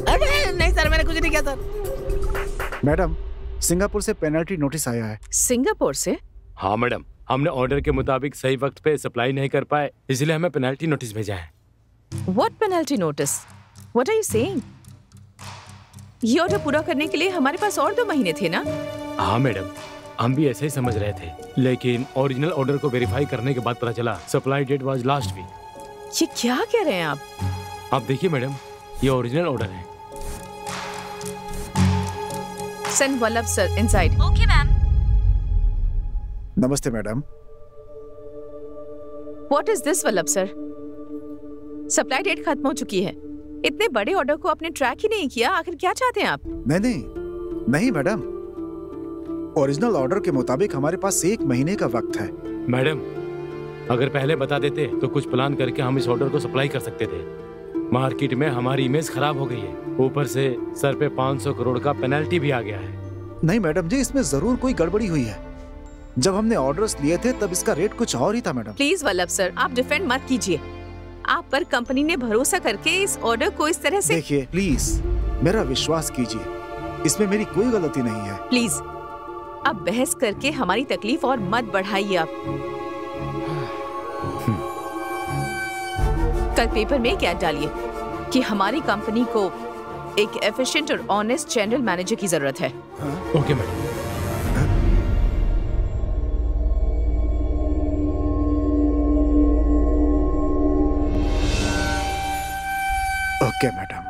अरे नहीं सर, मैंने कुछ नहीं किया सर। मैडम, सिंगापुर से पेनल्टी नोटिस आया है। सिंगापुर से? हाँ मैडम, हमने ऑर्डर के मुताबिक सही वक्त पे सप्लाई नहीं कर पाए, इसलिए हमें पेनल्टी नोटिस भेजा है। What penalty notice? What are you saying? ये ऑर्डर पूरा करने के लिए हमारे पास और 2 महीने थे ना? हाँ मैडम, हम भी ऐसे ही समझ रहे थे, लेकिन ओरिजिनल ऑर्डर को वेरीफाई करने के बाद पता चला supply that was last week. ये क्या कह रहे हैं आप? आप देखिए मैडम, ये ओरिजिनल ऑर्डर है। Send Vallabh sir inside. ओके मैम। नमस्ते मैडम। What is this Vallabh sir? Supply date खत्म हो चुकी है। इतने बड़े ऑर्डर को आपने ट्रैक ही नहीं किया। आखिर क्या चाहते हैं आप? नहीं मैडम, ओरिजिनल ऑर्डर के मुताबिक हमारे पास 1 महीने का वक्त है। मैडम, अगर पहले बता देते तो कुछ प्लान करके हम इस ऑर्डर को सप्लाई कर सकते थे। मार्केट में हमारी इमेज खराब हो गई है, ऊपर से सर पे 500 करोड़ का पेनल्टी भी आ गया है। नहीं मैडम जी, इसमें जरूर कोई गड़बड़ी हुई है। जब हमने ऑर्डर्स लिए थे तब इसका रेट कुछ और ही था मैडम। प्लीज वल्लभ सर, आप डिफेंड मत कीजिए। आप पर कंपनी ने भरोसा करके इस ऑर्डर को इस तरह से। देखिए प्लीज, मेरा विश्वास कीजिए, इसमें मेरी कोई गलती नहीं है। प्लीज अब बहस करके हमारी तकलीफ और मत बढ़ाइए आप। कल पेपर में क्या डालिए कि हमारी कंपनी को एक एफिशिएंट और ऑनेस्ट जनरल मैनेजर की जरूरत है। Okay madam. Okay madam.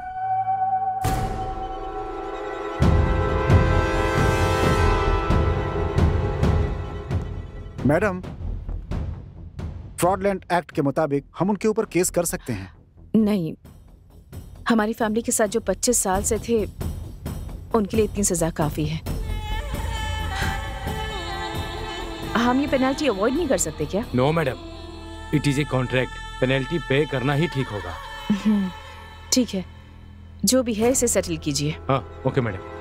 Madam, फ्रॉडलैंड एक्ट के मुताबिक हम उनके ऊपर केस कर सकते हैं। नहीं, हमारी फैमिली के साथ जो 25 साल से थे उनके लिए इतनी सजा काफी है। हम ये पेनल्टी अवॉइड नहीं कर सकते क्या? No madam, it is a contract, penalty pay करना ही ठीक होगा। ठीक है, जो भी है इसे सेटल कीजिए। हाँ okay madam.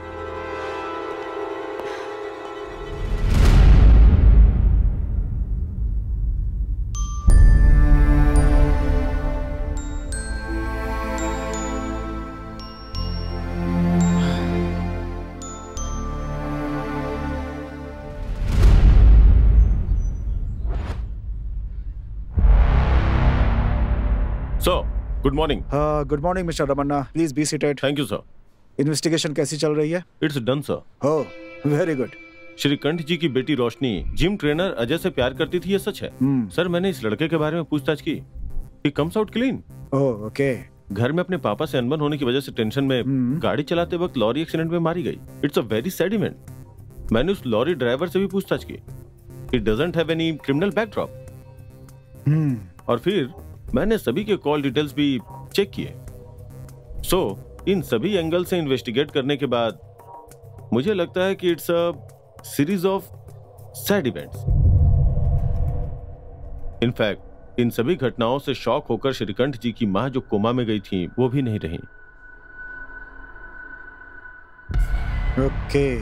Good morning. Good morning mister Ramanna, please be seated. Thank you sir. Investigation कैसी चल रही है? It's done sir. Oh very good. Shrikanth ji की बेटी रोशनी जिम ट्रेनर अजय से प्यार करती थी, ये सच है? सर मैंने इस लड़के के बारे में पूछताछ की। He comes out clean. Oh okay. घर में अपने पापा से अनबन होने की वजह से टेंशन में गाड़ी चलाते वक्त लॉरी एक्सीडेंट में मारी गई। It's a very sad event. मैंने उस लॉरी ड्राइवर से भी पूछताछ की। He doesn't have any criminal backdrop. और फिर मैंने सभी के कॉल डिटेल्स भी चेक किए। सो इन सभी एंगल से इन्वेस्टिगेट करने के बाद मुझे लगता है कि it's a series of sad events. In fact इन सभी घटनाओं से शॉक होकर श्रीकंठ जी की मां जो कोमा में गई थी वो भी नहीं रही। ओके।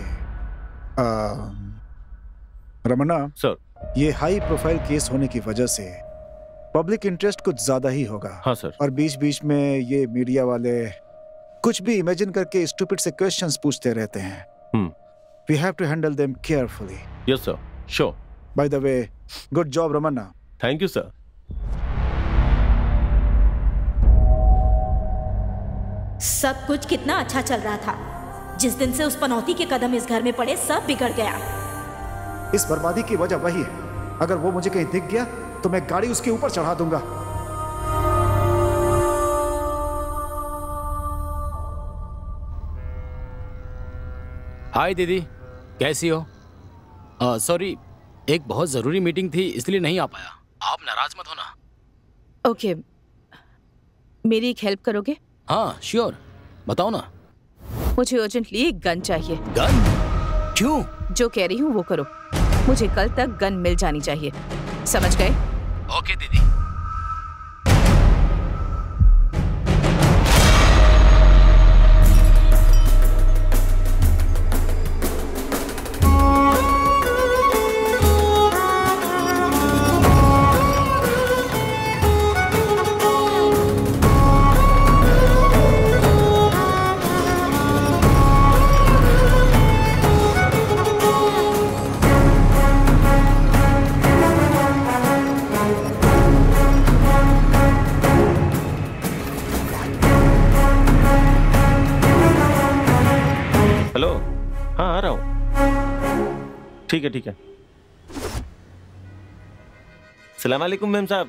रमन्ना सर, ये हाई प्रोफाइल केस होने की वजह से पब्लिक इंटरेस्ट कुछ ज्यादा ही होगा। हाँ सर। और बीच बीच में ये मीडिया वाले कुछ भी इमेजिन करके स्टूपिड से क्वेश्चंस पूछते रहते हैं। We have to handle them carefully. Yes sir, sure. By the way, good job Ramanna. Thank you sir. सब कुछ कितना अच्छा चल रहा था। जिस दिन से उस पनौती के कदम इस घर में पड़े सब बिगड़ गया। इस बर्बादी की वजह वही है। अगर वो मुझे कहीं दिख गया तो मैं गाड़ी उसके ऊपर चढ़ा दूंगा। हाय दीदी, कैसी हो? सॉरी, एक बहुत जरूरी मीटिंग थी इसलिए नहीं आ पाया। आप नाराज मत होना। ओके, मेरी एक हेल्प करोगे? हाँ श्योर, बताओ ना। मुझे अर्जेंटली एक गन चाहिए। गन? क्यों? जो कह रही हूँ वो करो। मुझे कल तक गन मिल जानी चाहिए, समझ गए? ओके दीदी। ठीक है ठीक है। सलाम वालेकुम मैम साहब।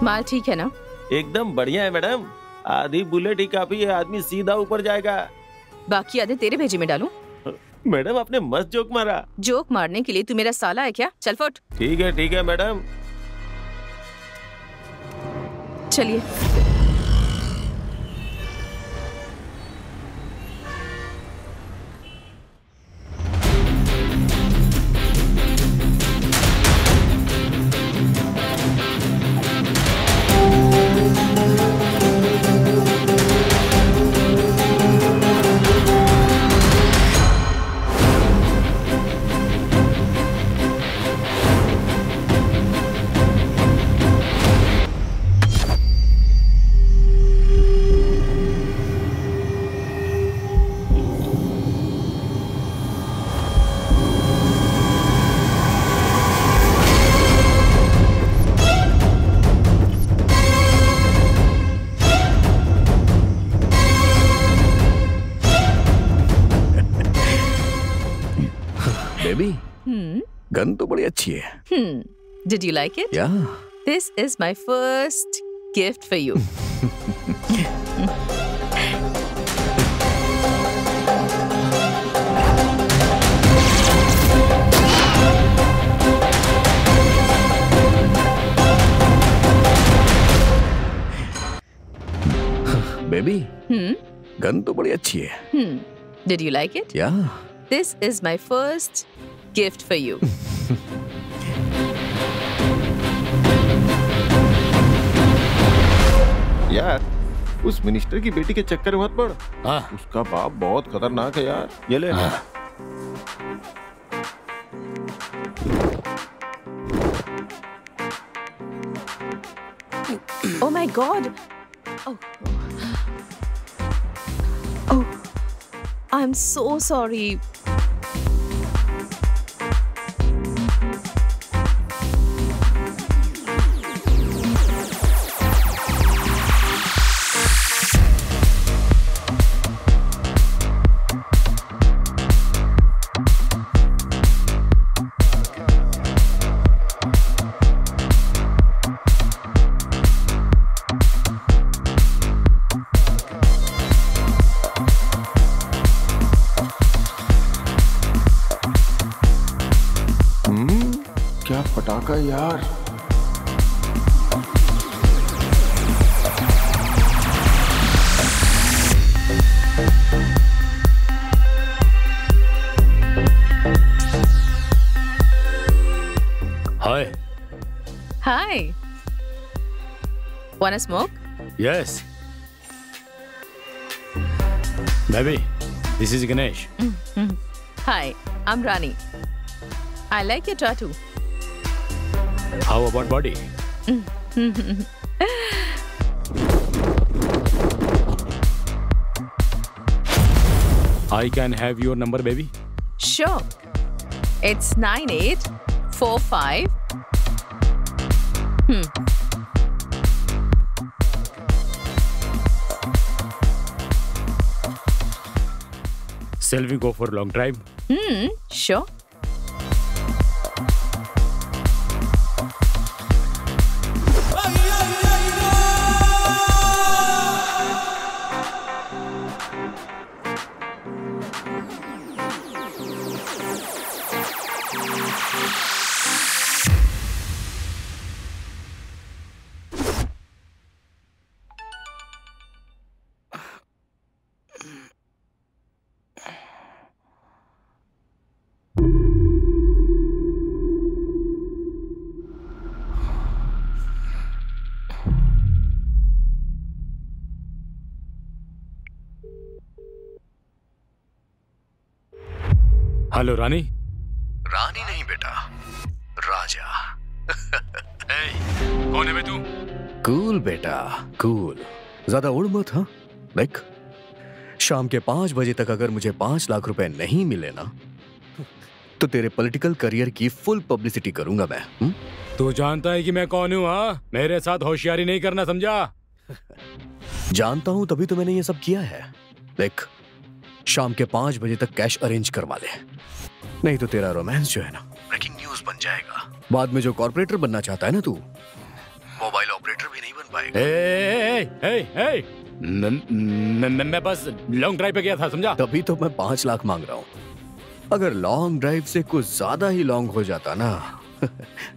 माल ठीक है ना? एकदम बढ़िया है मैडम। आधी बुलेट ही काफी है, आदमी सीधा ऊपर जाएगा। बाकी आधे तेरे भेजे में डालूं? मैडम आपने मस्त जोक मारा। जोक मारने के लिए तू मेरा साला है क्या? चल फुट। ठीक है मैडम। चलिए। गन तो बड़ी अच्छी है। Did you like it? Yeah. This is my first gift for you. Baby, gun तो बड़ी अच्छी है। Did you like it? Yeah. This is my first gift for you. यार, उस मिनिस्टर की बेटी के चक्कर में मत पड़। हाँ। उसका बाप बहुत खतरनाक है यार। ये ले। हाँ। Oh my God. Oh, I'm so sorry. क्या पटाखा यार। Hi. Wanna smoke? Yes. Baby, this is Ganesh. Hi, I'm Rani. I like your tattoo. How about body? I can have your number, baby. Sure. It's 9845. Shall we go for a long drive? Sure. Hello Rani. Rani नहीं बेटा, राजा। कौन है बे तू? कूल बेटा, कूल। ज्यादा उड़ मत, हाँ? देख, शाम के 5 बजे तक अगर मुझे 5 लाख रुपए नहीं मिले ना, तो तेरे पॉलिटिकल करियर की फुल पब्लिसिटी करूंगा मैं। तू जानता है कि मैं कौन हूँ? हाँ, मेरे साथ होशियारी नहीं करना, समझा? जानता हूं, तभी तो मैंने ये सब किया है। देख, शाम के 5 बजे तक कैश अरेंज करवा ले, नहीं तो तेरा रोमांस जो है ना ब्रेकिंग न्यूज बन जाएगा। बाद में जो कॉर्पोरेटर बनना चाहता है ना तू, मोबाइल ऑपरेटर भी नहीं बन पाएगा। मैं बस लॉन्ग ड्राइव पे गया था, समझा? तभी तो मैं 5 लाख मांग रहा हूँ। अगर लॉन्ग ड्राइव से कुछ ज्यादा ही लॉन्ग हो जाता ना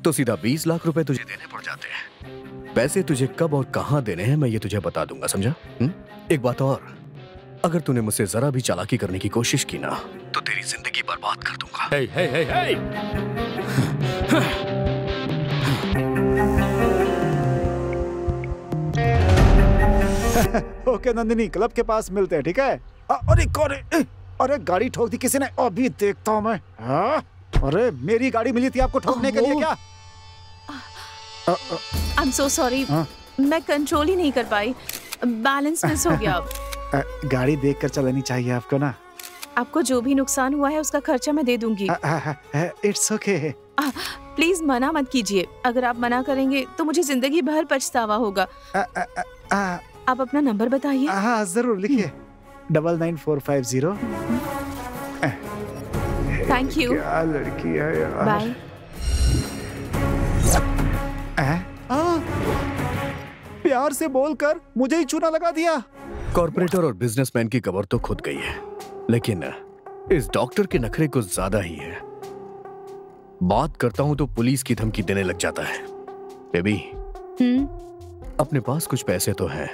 तो सीधा 20 लाख रुपए तुझे देने पड़ जाते हैं। पैसे तुझे कब और कहाँ देने हैं मैं ये तुझे बता दूंगा, समझा? एक बात और, अगर तूने मुझसे जरा भी चालाकी करने की कोशिश की ना तो तेरी जिंदगी बर्बाद कर दूंगा। ओके नंदिनी, क्लब के पास मिलते हैं, ठीक है? अरे गाड़ी ठोक दी किसी ने, अभी देखता हूँ मैं। अरे मेरी गाड़ी मिली थी आपको ठोकने के लिए क्या? I'm so sorry. मैं कंट्रोल ही नहीं कर पाई, बैलेंस मिस हो गया। गाड़ी देखकर चलानी चाहिए आपको ना। आपको जो भी नुकसान हुआ है उसका खर्चा मैं दे दूंगी। It's okay. प्लीज मना मत कीजिए, अगर आप मना करेंगे तो मुझे जिंदगी भर पछतावा होगा। आप अपना नंबर बताइए। हाँ जरूर, लिखिए 99450। Thank you. क्या लड़की है यार। बाय। प्यार से बोलकर मुझे ही चूना लगा दिया। कॉर्पोरेटर और बिजनेसमैन की कबर तो खुद गई है, लेकिन इस डॉक्टर के नखरे कुछ ज्यादा ही है। बात करता हूं तो पुलिस की धमकी देने लग जाता है। बेबी, अपने पास कुछ पैसे तो हैं,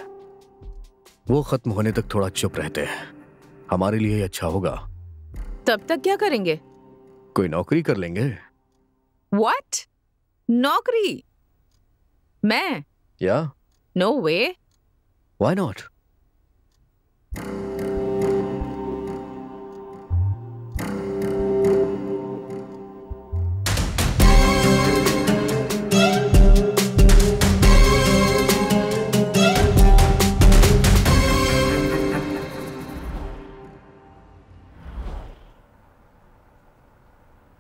वो खत्म होने तक थोड़ा चुप रहते हैं, हमारे लिए ही अच्छा होगा। तब तक क्या करेंगे? कोई नौकरी कर लेंगे। What? नौकरी? मैं? या? No way. Why not?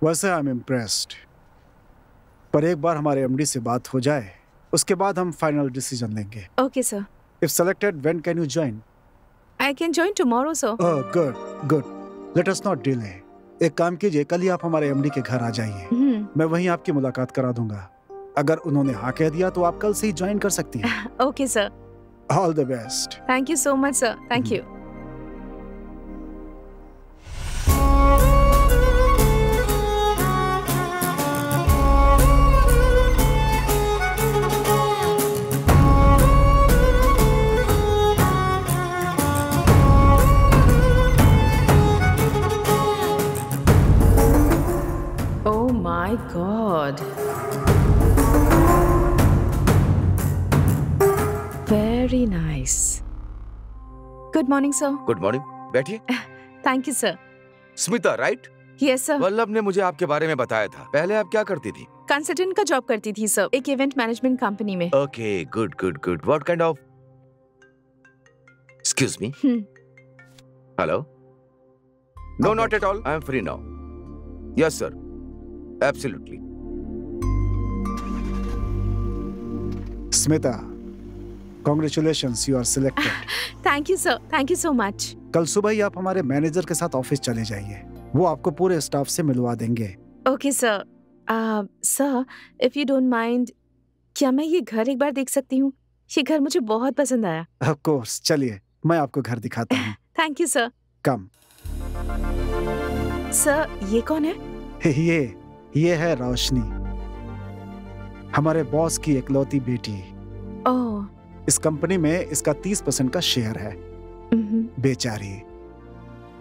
वैसे आई एम इम्प्रेस्ड, पर एक बार हमारे एमडी से बात हो जाए उसके बाद हम फाइनल डिसीजन लेंगे। Okay sir. If selected, when can you join? I can join tomorrow sir. Oh good good, let us not delay. एक काम कीजिए, कल ही आप हमारे एमडी के घर आ जाइए, मैं वहीं आपकी मुलाकात करा दूंगा। अगर उन्होंने हाँ कह दिया तो आप कल से ही ज्वाइन कर सकती हैं। Okay sir. All the best. Thank you so much sir, thank you. My God. Very nice. Good morning, sir. Good morning. बैठिए। Thank you sir. Smita right? Yes sir. Vallabh ने मुझे आपके बारे में बताया था। पहले आप क्या करती थी? कंसल्टेंट का जॉब करती थी सर, एक इवेंट मैनेजमेंट कंपनी में। Okay, good good good. What kind of? Excuse me. Hello? No, not at all. I am free now. Yes sir, absolutely. Smita, congratulations, you are selected. Thank you sir, thank you so much. कल सुबह ही आप हमारे मैनेजर के साथ ऑफिस चले जाइए, वो आपको पूरे स्टाफ से मिलवा देंगे। Okay sir. Sir, if you don't mind, क्या मैं ये घर एक बार देख सकती हूँ? ये घर मुझे बहुत पसंद आया। ऑफ कोर्स, चलिए मैं आपको घर दिखाता हूँ। Thank you sir. Come. Sir, ये कौन है? ये है रोशनी, हमारे बॉस की इकलौती बेटी। ओह। इस कंपनी में इसका 30% का शेयर है। बेचारी,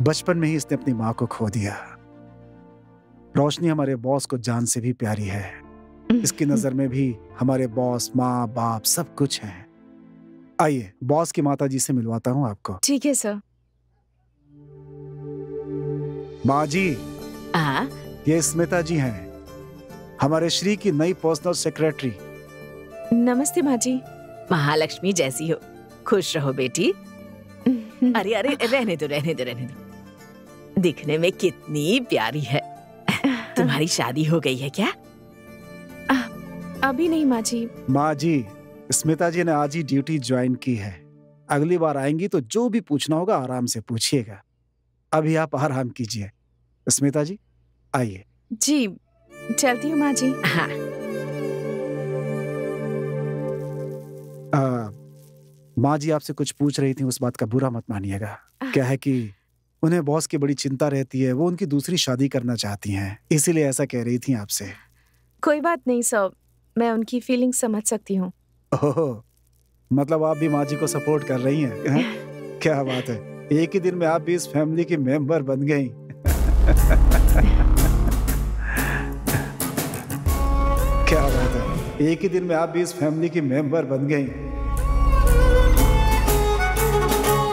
बचपन में ही इसने अपनी माँ को खो दिया। रोशनी हमारे बॉस को जान से भी प्यारी है। इसकी नजर में भी हमारे बॉस, माँ बाप सब कुछ है। आइए बॉस की माता जी से मिलवाता हूँ आपको। ठीक है सर। माँ जी, ये स्मिता जी हैं, हमारे श्री की नई पर्सनल सेक्रेटरी। नमस्ते माँ जी। महालक्ष्मी जैसी हो, खुश रहो बेटी। अरे अरे, रहने दो रहने दो रहने दो। दिखने में कितनी प्यारी है। तुम्हारी शादी हो गई है क्या? अभी नहीं माँ जी। माँ जी, स्मिता जी ने आज ही ड्यूटी ज्वाइन की है। अगली बार आएंगी तो जो भी पूछना होगा आराम से पूछिएगा। अभी आप आराम कीजिए। स्मिता जी आइए। जी, चलती हूँ माँ जी। हाँ। माँ जी आपसे कुछ पूछ रही थी, उस बात का बुरा मत मानिएगा। क्या है कि उन्हें बॉस की बड़ी चिंता रहती है, वो उनकी दूसरी शादी करना चाहती हैं, इसीलिए ऐसा कह रही थी आपसे। कोई बात नहीं सर, मैं उनकी फीलिंग समझ सकती हूँ। ओह, मतलब आप भी माँ जी को सपोर्ट कर रही हैं? क्या बात है, एक ही दिन में आप भी इस फैमिली की मेंबर बन गई। क्या बात है, एक ही दिन में आप भी इस फैमिली की मेंबर बन गई।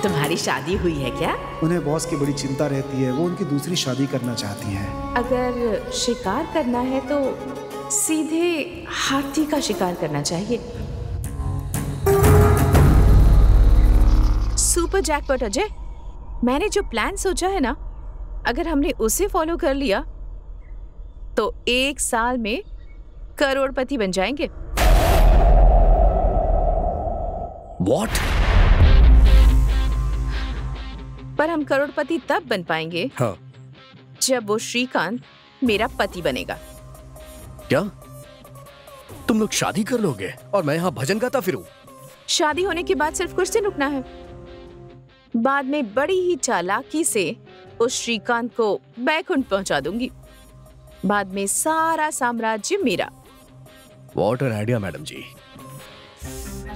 तुम्हारी शादी हुई है क्या? उन्हें बॉस की बड़ी चिंता रहती है, वो उनकी दूसरी शादी करना चाहती हैं। अगर शिकार करना है तो सीधे हाथी का शिकार करना चाहिए। सुपर जैकपॉट अजय, मैंने जो प्लान सोचा है ना, अगर हमने उसे फॉलो कर लिया तो 1 साल में करोड़पति बन जाएंगे। What? पर हम करोड़पति तब बन पाएंगे जब वो श्रीकांत मेरा पति बनेगा। क्या तुम लोग शादी कर लोगे और मैं यहाँ भजन गाता फिरूं? शादी होने के बाद सिर्फ कुछ दिन रुकना है, बाद में बड़ी ही चालाकी से उस श्रीकांत को बैकुंठ पहुंचा दूंगी। बाद में सारा साम्राज्य मेरा। What an idea, मैडम जी।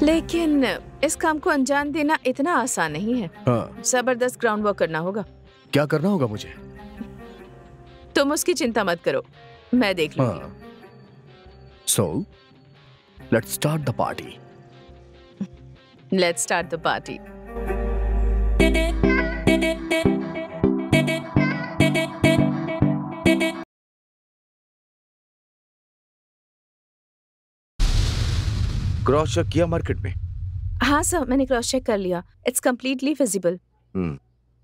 लेकिन इस काम को अंजाम देना इतना आसान नहीं है। जबरदस्त ग्राउंड वर्क करना होगा। क्या करना होगा मुझे? तुम उसकी चिंता मत करो, मैं देख लूंगी। So, let's start the party. Let's start the party. Cross check किया मार्केट में? हाँ सर, मैंने क्रॉस चेक कर लिया। It's completely feasible.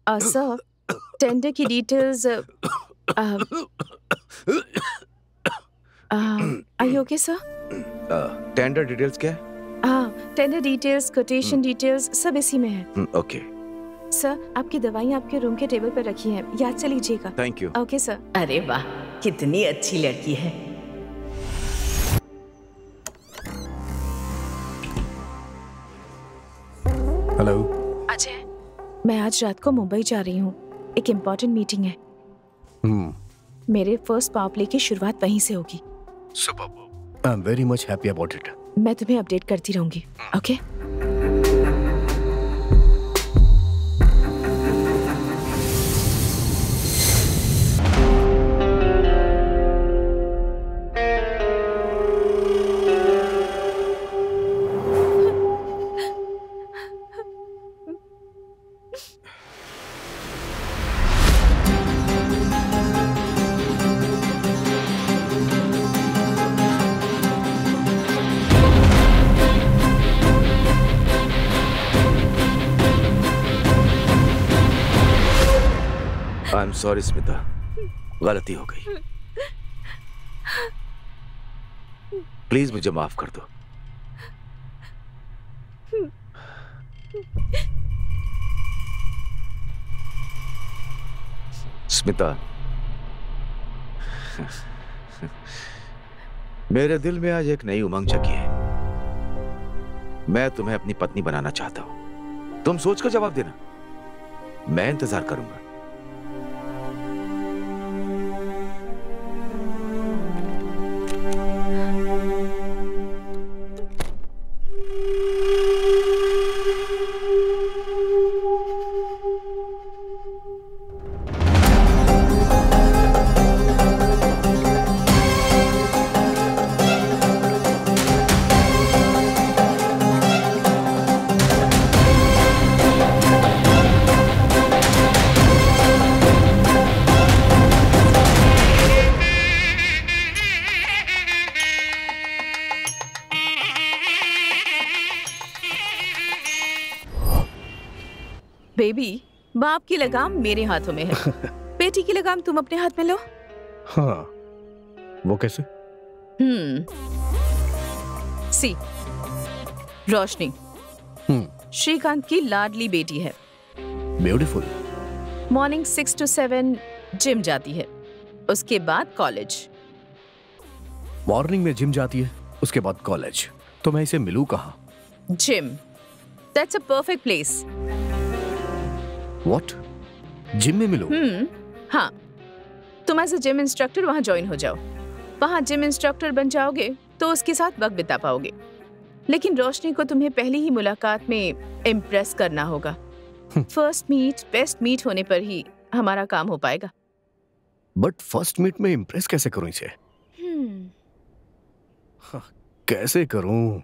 Sir, tender की details. Are you okay sir? Tender details क्या है? टेंडर डिटेल्स, कोटेशन डिटेल्स सब इसी में है। ओके सर, आपकी दवाइयाँ आपके रूम के टेबल पर रखी हैं, याद से लीजिएगा। Thank you. Okay sir. अरे वाह, कितनी अच्छी लड़की है। हेलो अजय, मैं आज रात को मुंबई जा रही हूँ, एक इम्पोर्टेंट मीटिंग है। मेरे फर्स्ट पावर प्ले की शुरुआत वहीं से होगी। Superb. I am very much happy about it. मैं तुम्हें अपडेट करती रहूंगी। ओके? सॉरी स्मिता, गलती हो गई। प्लीज मुझे माफ कर दो। स्मिता, मेरे दिल में आज एक नई उमंग जगी है। मैं तुम्हें अपनी पत्नी बनाना चाहता हूं। तुम सोचकर जवाब देना, मैं इंतजार करूंगा। बेबी, बाप की लगाम मेरे हाथों में है, बेटी की लगाम तुम अपने हाथ में लो। हाँ, वो कैसे? सी, रोशनी श्रीकांत की लाडली बेटी है। ब्यूटीफुल। मॉर्निंग 6 to 7 जिम जाती है, उसके बाद कॉलेज। मॉर्निंग में जिम जाती है, उसके बाद कॉलेज। तो मैं इसे मिलूं कहाँ? Gym, that's a perfect place. What? Gym में मिलूं? हाँ, तुम एज अ जिम इंस्ट्रक्टर वहाँ ज्वाइन हो जाओ। वहाँ जिम इंस्ट्रक्टर बन जाओगे तो उसके साथ वक्त बिता पाओगे। लेकिन रोशनी को तुम्हें पहली ही मुलाकात में इम्प्रेस करना होगा। फर्स्ट मीट बेस्ट मीट होने पर ही हमारा काम हो पाएगा। बट फर्स्ट मीट में इम्प्रेस कैसे करूं इसे? कैसे करूं?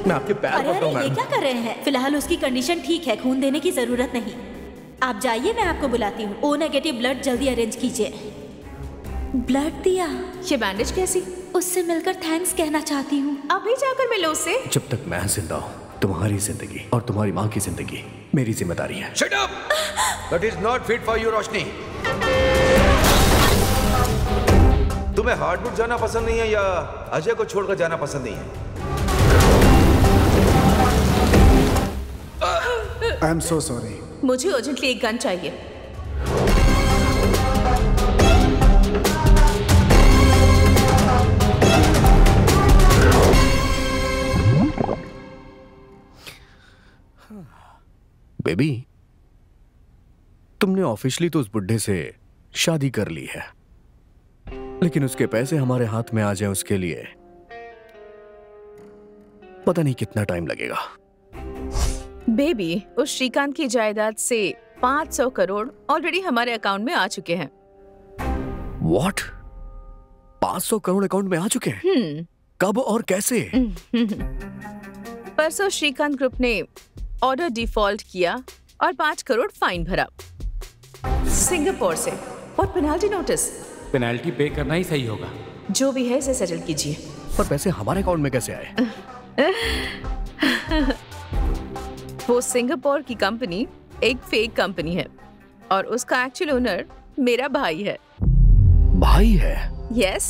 मैं आपके पैर पकड़ूंगा। ये क्या कर रहे हैं? फिलहाल उसकी कंडीशन ठीक है, खून देने की जरूरत नहीं। आप जाइए, मैं आपको बुलाती हूँ। ओ नेगेटिव ब्लड जल्दी अरेंज कीजिए। ब्लड दिया? ये बैंडेज कैसी? उससे मिलकर थैंक्स कहना चाहती हूँ। अभी जाकर मिलो उससे। जब तक मैं जिंदा हूँ, तुम्हारी जिंदगी और तुम्हारी माँ की जिंदगी मेरी जिम्मेदारी है। Shut up! That is not fit for you, रोशनी। तुम्हें हार्डवुड जाना पसंद नहीं है या अजय को छोड़कर जाना पसंद नहीं है? I am so sorry. मुझे अर्जेंटली एक गन चाहिए। बेबी, तुमने ऑफिशियली तो उस बुड्ढे से शादी कर ली है, लेकिन उसके पैसे हमारे हाथ में आ जाए उसके लिए पता नहीं कितना टाइम लगेगा। बेबी, उस श्रीकांत की जायदाद से 500 करोड़ ऑलरेडी हमारे अकाउंट में आ चुके हैं। What? 500 करोड़ अकाउंट में आ चुके हैं? कब और कैसे? परसों श्रीकांत ग्रुप ने ऑर्डर डिफॉल्ट किया और 5 करोड़ फाइन भरा सिंगापुर से। और पेनल्टी नोटिस। पेनल्टी पे करना ही सही होगा। जो भी है इसे सेटल कीजिए। पर पैसे हमारे अकाउंट में कैसे आए? वो सिंगापुर की कंपनी एक फेक कंपनी है और उसका एक्चुअल ओनर मेरा भाई है। भाई है? यस।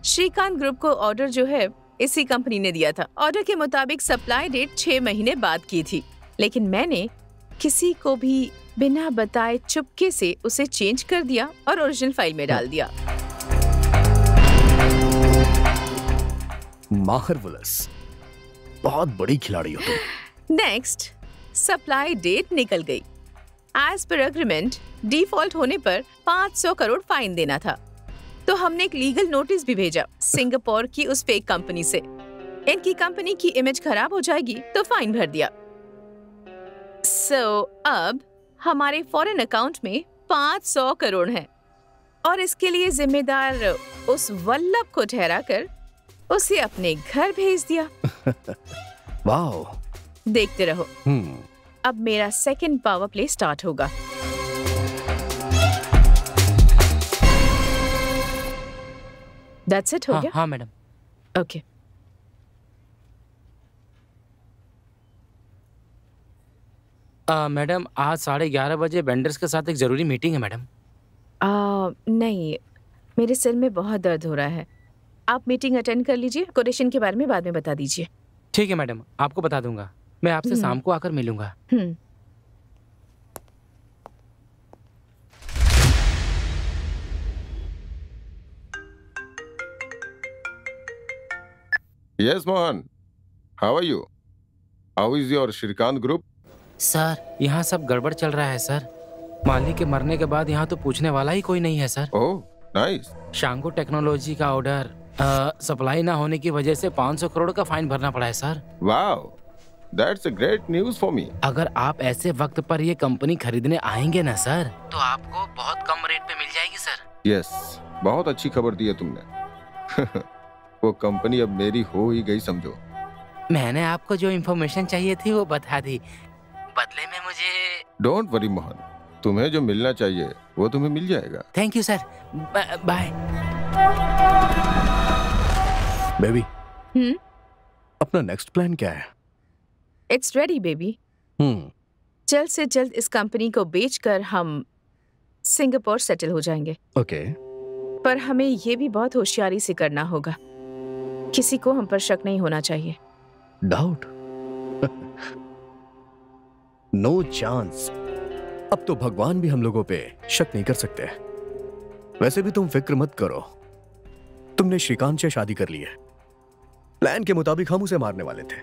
श्रीकांत ग्रुप को ऑर्डर जो है इसी कंपनी ने दिया था। ऑर्डर के मुताबिक सप्लाई डेट 6 महीने बाद की थी, लेकिन मैंने किसी को भी बिना बताए चुपके से उसे चेंज कर दिया और ओरिजिनल फाइल में डाल दिया। मार्वलस, बहुत बड़ी खिलाड़ी हो तुम। नेक्स्ट, सप्लाई डेट निकल गई। एज पर एग्रीमेंट डिफॉल्ट होने पर 500 करोड़ फाइन देना था, तो हमने एक लीगल नोटिस भी भेजा सिंगापुर की उस फेक कंपनी से। इनकी कंपनी की इमेज खराब हो जाएगी तो फाइन भर दिया। सो अब हमारे फॉरेन अकाउंट में 500 करोड़ हैं और इसके लिए जिम्मेदार उस वल्लभ को ठहराकर उसे अपने घर भेज दिया। वाओ। देखते रहो। अब मेरा सेकंड पावर प्ले स्टार्ट होगा। दैट्स इट, हो गया? हाँ मैडम। ओके। मैडम आज 11:30 बजे वेंडर्स के साथ एक जरूरी मीटिंग है मैडम। नहीं, मेरे सिर में बहुत दर्द हो रहा है। आप मीटिंग अटेंड कर लीजिए, कोटेशन के बारे में बाद में बता दीजिए। ठीक है मैडम, आपको बता दूंगा। मैं आपसे शाम को आकर मिलूंगा। Yes, Mohan. How are you? How is your Shrikant group? Sir यहाँ सब गड़बड़ चल रहा है सर। मालिक के मरने के बाद यहाँ तो पूछने वाला ही कोई नहीं है सर। Oh, nice. शांगो टेक्नोलॉजी का ऑर्डर सप्लाई ना होने की वजह से 500 करोड़ का फाइन भरना पड़ा है sir. Wow, that's a great news for me. अगर आप ऐसे वक्त पर ये कंपनी खरीदने आएंगे ना सर, तो आपको बहुत कम रेट पे मिल जाएगी सर। Yes, बहुत अच्छी खबर दी है तुमने। वो कंपनी अब मेरी हो ही गई समझो। मैंने आपको जो इन्फॉर्मेशन चाहिए थी वो बता दी, बदले में मुझे। डोंट वरी मोहन, तुम्हें जो मिलना चाहिए वो तुम्हें मिल जाएगा। Thank you sir, bye. Baby, अपना नेक्स्ट प्लान क्या है? It's ready baby. जल्द से जल्द इस कंपनी को बेचकर हम सिंगापुर सेटल हो जाएंगे। ओके। पर हमें ये भी बहुत होशियारी से करना होगा। किसी को हम पर शक नहीं होना चाहिए। डाउट? No chance. अब तो भगवान भी हम लोगों पे शक नहीं कर सकते। वैसे भी तुम फिक्र मत करो, तुमने श्रीकांत से शादी कर ली है। प्लान के मुताबिक हम उसे मारने वाले थे,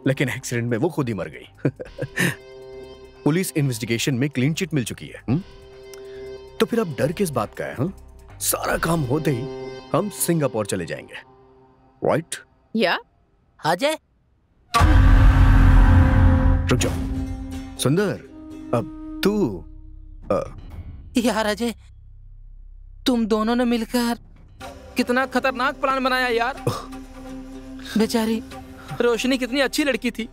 लेकिन एक्सीडेंट में वो खुद ही मर गई। पुलिस इन्वेस्टिगेशन में क्लीन चिट मिल चुकी है। तो फिर अब डर किस बात का है? सारा काम होते ही हम सिंगापुर चले जाएंगे, राइट? या अजय, रुक जाओ। सुंदर, अब तू यार अजय, तुम दोनों ने मिलकर कितना खतरनाक प्लान बनाया यार। बेचारी रोशनी कितनी अच्छी लड़की थी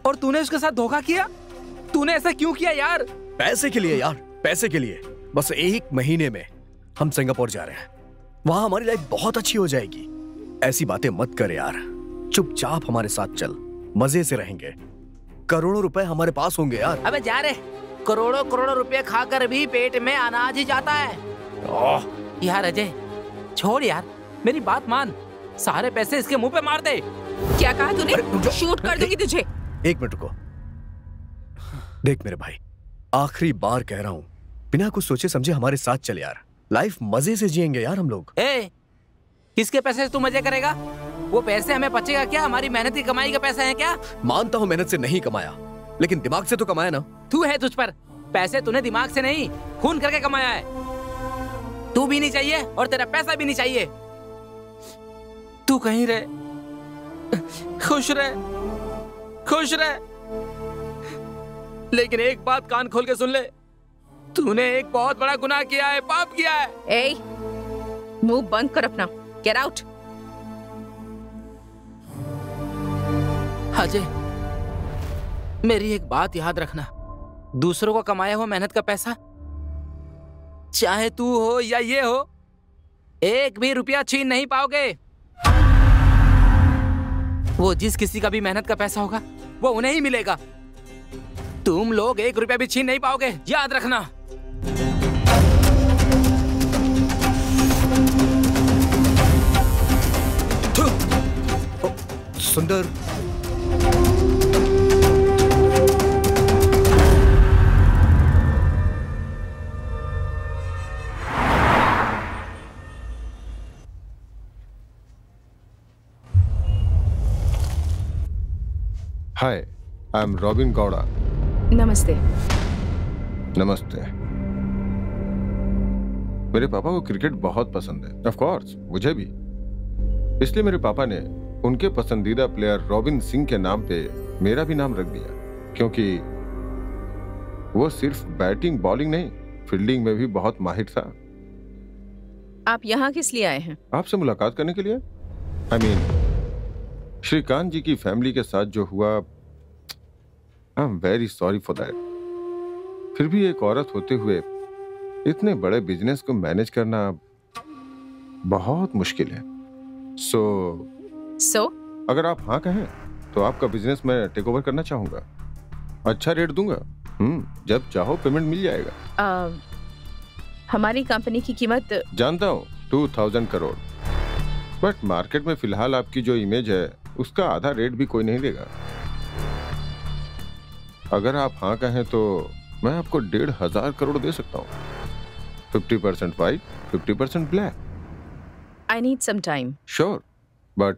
और तूने उसके साथ धोखा किया। तूने ऐसा क्यों किया यार? पैसे के लिए यार, पैसे के लिए। बस 1 महीने में हम सिंगापुर जा रहे हैं। वहां हमारी लाइफ बहुत अच्छी हो जाएगी। ऐसी बातें मत कर यार, चुपचाप हमारे साथ चल, मजे से रहेंगे। करोड़ों रुपए हमारे पास होंगे यार। अबे जा रे, करोड़ों करोड़ों रुपए खाकर भी पेट में अनाज ही जाता है। यार अजय छोड़ यार, मेरी बात मान, सारे पैसे इसके मुंह पे मार दे। क्या कहा तूने? शूट कर दूंगी तुझे। 1 मिनट रुको। देख मेरे भाई, आखिरी बार कह रहा हूँ, बिना कुछ सोचे समझे हमारे साथ चल यार। लाइफ मजे से जिएंगे यार हम लोग। किसके पैसे से तू मजे करेगा? वो पैसे हमें बचेगा क्या? हमारी मेहनत की कमाई का पैसा है क्या? मानता हूँ मेहनत से नहीं कमाया, लेकिन दिमाग से तो कमाया ना। तू है तुझ पर, पैसे तूने दिमाग से नहीं खून करके कमाया है। तू भी नहीं चाहिए और तेरा पैसा भी नहीं चाहिए। तू कहीं रहे, खुश रहे, खुश रहे। लेकिन एक बात कान खोल के सुन ले, तूने एक बहुत बड़ा गुनाह किया है, पाप किया है। मुंह बंद कर अपना। Get out. अजय, मेरी एक बात याद रखना, दूसरों को कमाया हुआ मेहनत का पैसा, चाहे तू हो या ये हो, 1 भी रुपया छीन नहीं पाओगे। वो जिस किसी का भी मेहनत का पैसा होगा वो उन्हें ही मिलेगा। तुम लोग 1 रुपया भी छीन नहीं पाओगे, याद रखना। सुंदर, हाय, आई एम रॉबिन गौड़ा। नमस्ते। नमस्ते। मेरे पापा को क्रिकेट बहुत पसंद है, ऑफ कोर्स मुझे भी। इसलिए मेरे पापा ने उनके पसंदीदा प्लेयर रॉबिन सिंह के नाम पे मेरा भी नाम रख दिया, क्योंकि वो सिर्फ बैटिंग बॉलिंग नहीं, फील्डिंग में भी बहुत माहिर था। आप यहाँ किस लिए आए हैं? आपसे मुलाकात करने के लिए। आई मीन, श्रीकांत जी की फैमिली के साथ जो हुआ, I am very sorry for that. फिर भी एक औरत होते हुए इतने बड़े बिजनेस को मैनेज करना बहुत मुश्किल है। सो अगर आप हाँ कहें तो आपका बिजनेस मैं टेक ओवर करना चाहूंगा। अच्छा रेट दूंगा। जब चाहो पेमेंट मिल जाएगा। हमारी कंपनी की कीमत जानता हूँ 2000 करोड़, बट मार्केट में फिलहाल आपकी जो इमेज है उसका आधा रेट भी कोई नहीं देगा। अगर आप हाँ कहें तो मैं आपको 1500 करोड़ दे सकता हूँ। 50% white, 50% black. I need some time. Sure, but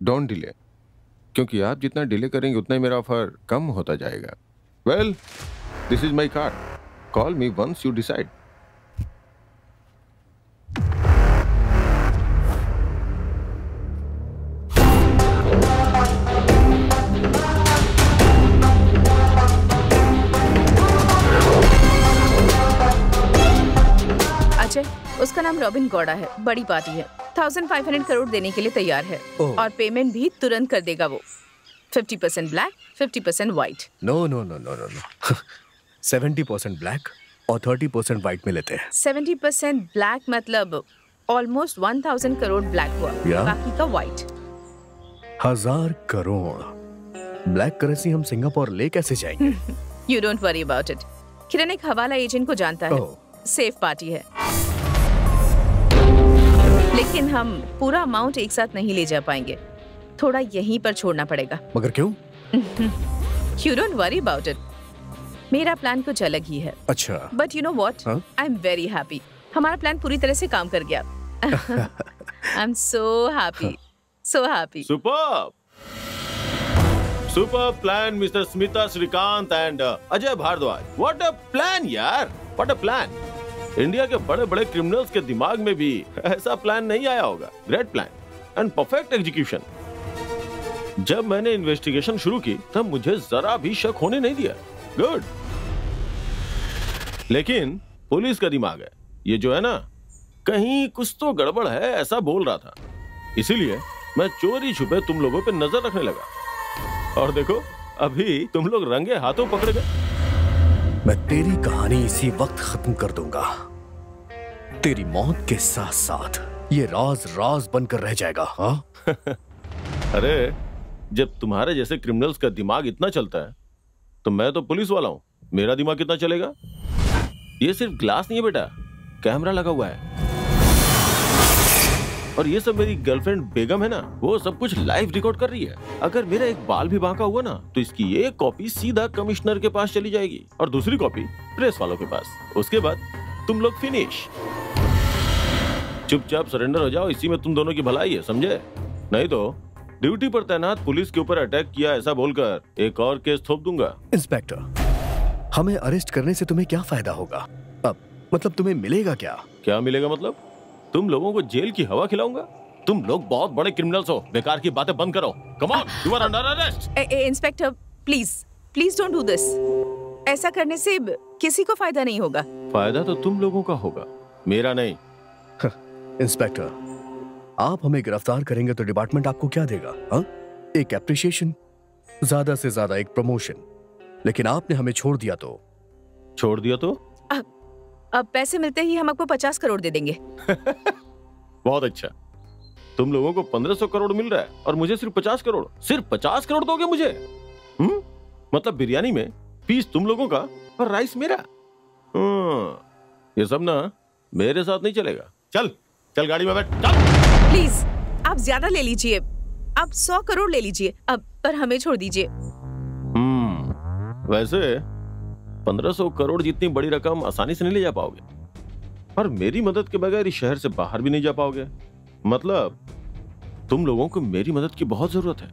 don't delay, क्योंकि आप जितना डिले करेंगे उतना ही मेरा ऑफर कम होता जाएगा। Well, this is my card, call me once you decide. उसका नाम रॉबिन गौड़ा है, बड़ी पार्टी है, 1500 करोड़ देने के लिए तैयार है और पेमेंट भी तुरंत कर देगा वो। 50% black, 50% white. No no no no no no 70% black और 30% व्हाइट में लेते हैं। 70% ब्लैक मतलब ऑलमोस्ट 1000 करोड़ ब्लैक हुआ, बाकी का व्हाइट। 1000 करोड़ ब्लैक करेंसी हम सिंगापुर ले कैसे जाएंगे? You don't worry about it. Kiran एक हवाला एजेंट को जानता है, सेफ पार्टी है, लेकिन हम पूरा अमाउंट एक साथ नहीं ले जा पाएंगे, थोड़ा यहीं पर छोड़ना पड़ेगा। मगर क्यों? You don't worry about it. मेरा प्लान कुछ अलग ही है। अच्छा। But you know what? I'm very happy. हमारा प्लान पूरी तरह से काम कर गया। I'm so happy, so happy. Superb, superb plan, Mr. Smita Srikanth and Ajay Bhardwaj. What a plan, यार! What a plan! इंडिया के बड़े बड़े क्रिमिनल्स के दिमाग में भी ऐसा प्लान नहीं आया होगा। Great plan and perfect execution. जब मैंने इन्वेस्टिगेशन शुरू की तब मुझे जरा भी शक होने नहीं दिया। गुड। लेकिन पुलिस का दिमाग है, ये जो है ना, कहीं कुछ तो गड़बड़ है ऐसा बोल रहा था। इसीलिए मैं चोरी छुपे तुम लोगों पे नजर रखने लगा और देखो अभी तुम लोग रंगे हाथों पकड़े गए। मैं तेरी कहानी इसी वक्त खत्म कर दूंगा। तेरी मौत के साथ साथ ये राज राज बनकर रह जाएगा। हाँ? अरे जब तुम्हारे जैसे क्रिमिनल्स का दिमाग इतना चलता है तो मैं तो पुलिस वाला हूँ, मेरा दिमाग कितना चलेगा? ये सिर्फ ग्लास नहीं है बेटा, कैमरा लगा हुआ है और ये सब मेरी गर्लफ्रेंड बेगम है ना, वो सब कुछ लाइव रिकॉर्ड कर रही है। अगर मेरा एक बाल भी बांका हुआ ना तो इसकी एक कॉपी सीधा कमिश्नर के पास चली जाएगी और दूसरी कॉपी प्रेस वालों के पास। उसके बाद तुम लोग फिनिश। चुपचाप सरेंडर हो जाओ, इसी में तुम दोनों की भलाई है, समझे? नहीं तो ड्यूटी पर तैनात पुलिस के ऊपर अटैक किया ऐसा बोलकर एक और केस थोप दूंगा। इंस्पेक्टर, हमें अरेस्ट करने से तुम्हें क्या फायदा होगा? अब मतलब तुम्हें मिलेगा क्या? क्या मिलेगा मतलब? तुम लोगों को जेल की हवा खिलाऊंगा? तुम लोग बहुत बड़े क्रिमिनल्स हो, बेकार की बातें बंद करो। Come on, you are under arrest. Inspector please don't do this. ऐसा करने से किसी को फायदा नहीं होगा। फायदा तो तुम लोगों का होगा, मेरा नहीं। इंस्पेक्टर, आप हमें गिरफ्तार करेंगे तो डिपार्टमेंट आपको क्या देगा? हाँ? एक एप्रिशिएशन, ज्यादा से ज्यादा एक प्रमोशन। लेकिन आपने हमें छोड़ दिया तो? छोड़ दिया तो? अब पैसे मिलते ही हम आपको 50 करोड़ दे देंगे। बहुत अच्छा। तुम लोगों को 1500 करोड़ मिल रहा है और मुझे सिर्फ 50 करोड़। सिर्फ 50 करोड़ दोगे मुझे? मतलब बिरयानी में पीस तुम लोगों का और राइस मेरा। ये सब ना मेरे साथ नहीं चलेगा। चल चल गाड़ी में बैठ, चल। प्लीज आप ज्यादा ले लीजिए, आप 100 करोड़ ले लीजिए अब, पर हमें छोड़ दीजिए। वैसे 1500 करोड़ जितनी बड़ी रकम आसानी से नहीं ले जा पाओगे और मेरी मदद के बगैर इस शहर से बाहर भी नहीं जा पाओगे। मतलब तुम लोगों को मेरी मदद की बहुत जरूरत है,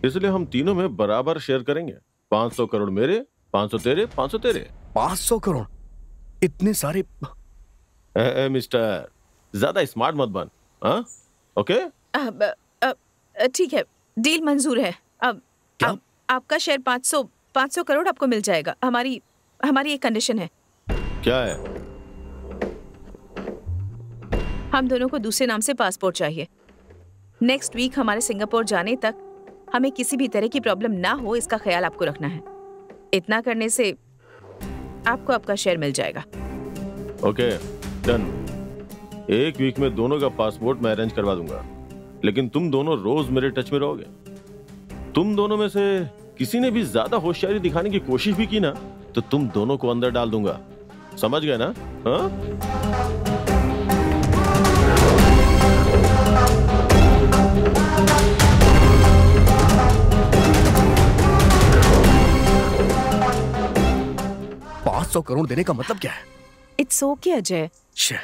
इसलिए हम तीनों में बराबर शेयर करेंगे। 500 करोड़ मेरे, 500 तेरे, 500 तेरे। 500 करोड़? इतने सारे? मिस्टर, ज्यादा स्मार्ट मत बन। हाँ? ओके? ठीक है, डील मंजूर है। अब आपका शेयर 500 करोड़ आपको मिल जाएगा। हमारी एक कंडीशन है। क्या है? हम दोनों को दूसरे नाम से पासपोर्ट चाहिए। नेक्स्ट वीक हमारे सिंगापुर जाने तक हमें किसी भी तरह की प्रॉब्लम ना हो, इसका ख्याल आपको रखना है। इतना करने से आपको आपका शेयर मिल जाएगा। Okay, done. 1 वीक में दोनों का पासपोर्ट मैं अरेंज करवा दूंगा, लेकिन तुम दोनों रोज मेरे टच में रहोगे। तुम दोनों में से किसी ने भी ज्यादा होशियारी दिखाने की कोशिश भी की ना, तो तुम दोनों को अंदर डाल दूंगा। समझ गए ना? हाँ? $500 करोड़ देने का मतलब क्या है? इट्स ओके अजय,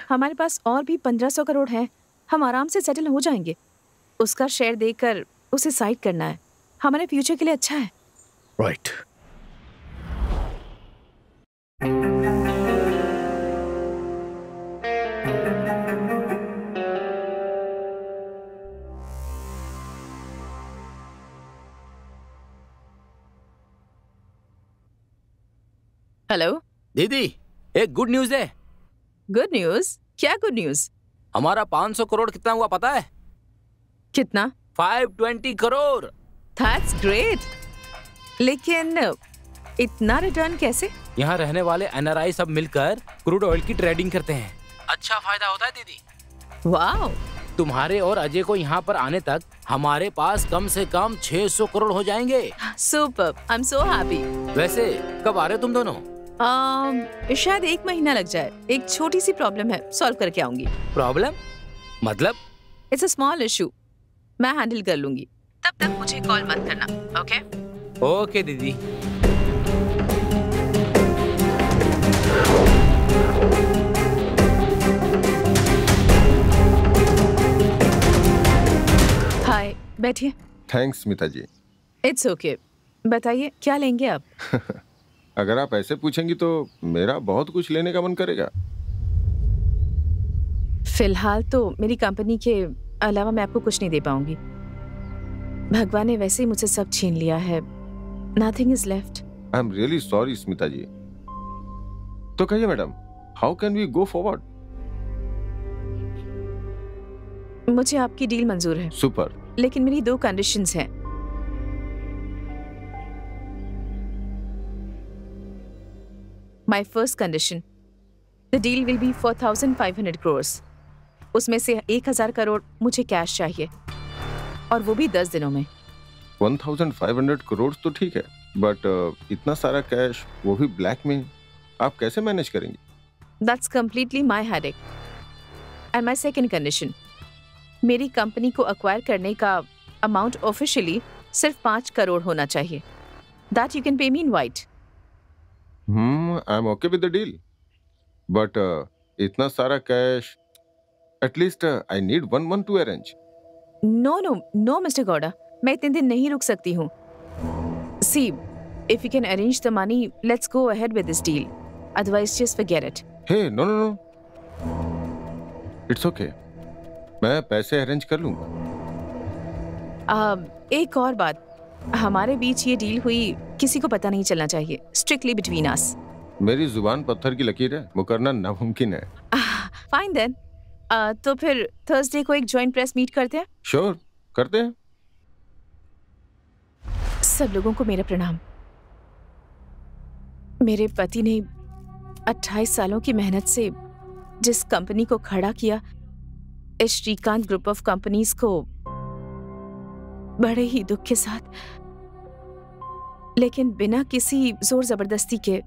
हमारे पास और भी 1500 करोड़ हैं, हम आराम से सेटल हो जाएंगे। उसका शेयर देकर उसे साइड करना है, हमारे फ्यूचर के लिए अच्छा है। राइट। हेलो दीदी, एक गुड न्यूज है। Good news? क्या गुड न्यूज? हमारा 500 करोड़ कितना हुआ पता है? कितना? 520 करोड़। That's great. लेकिन इतना रिटर्न कैसे? यहाँ रहने वाले NRI सब मिलकर क्रूड ऑयल की ट्रेडिंग करते हैं। अच्छा फायदा होता है दीदी। वाह। तुम्हारे और अजय को यहाँ पर आने तक हमारे पास कम से कम 600 करोड़ हो जाएंगे। Super, I am so happy. वैसे कब आ रहे हो तुम दोनों? शायद 1 महीना लग जाए। एक छोटी सी प्रॉब्लम है, सॉल्व करके आऊंगी। प्रॉब्लम मतलब? इट्स अ स्मॉल इशू, मैं हैंडल कर लूंगी। तब तक मुझे कॉल मत करना, ओके? ओके दीदी। हाय, बैठिए। Thanks Smita ji. It's okay. बताइए क्या लेंगे आप? अगर आप ऐसे पूछेंगी तो मेरा बहुत कुछ लेने का मन करेगा। फिलहाल तो मेरी कंपनी के अलावा मैं आपको कुछ नहीं दे पाऊंगी। भगवान ने वैसे ही मुझसे सब छीन लिया है। Nothing is left. I am really sorry Smita ji. तो कहिए madam, how can we go forward? मुझे आपकी डील मंजूर है। सुपर। लेकिन मेरी 2 कंडीशंस हैं। My first condition, the deal will be for 1,500 crores. उसमें से 1,000 करोड़ मुझे कैश चाहिए, और वो भी 10 दिनों में। 1,500 करोड़ तो ठीक है, बट इतना सारा कैश, वो भी ब्लैक में, आप कैसे मैनेज करेंगे? That's completely my headache. And my second condition, मेरी कंपनी को एक्वायर करने का अमाउंट ऑफिशियली सिर्फ 5 करोड़ होना चाहिए। That you can pay me in white. I'm okay with the deal. But इतना सारा cash, at least I need 1 month to arrange. No, Mr. Gowda. मैं इतने दिन नहीं रुक सकती हूँ। See, if you can arrange the money, let's go ahead with this deal. Otherwise, just forget it. Hey, no. It's okay. मैं पैसे अरेंज कर लूँगा। एक और बात, हमारे बीच ये डील हुई किसी को पता नहीं चलना चाहिए। Strictly between us. मेरी जुबान पत्थर की लकीर है, मुकरना नामुमकिन है। Fine then. तो फिर थर्सडे को एक जॉइंट प्रेस मीट करते हैं। श्योर, करते हैं। सब लोगों को मेरा प्रणाम। मेरे पति ने 28 सालों की मेहनत से जिस कंपनी को खड़ा किया, इस श्रीकांत ग्रुप ऑफ कंपनीज को बड़े ही दुख के साथ, लेकिन बिना किसी जोर जबरदस्ती के,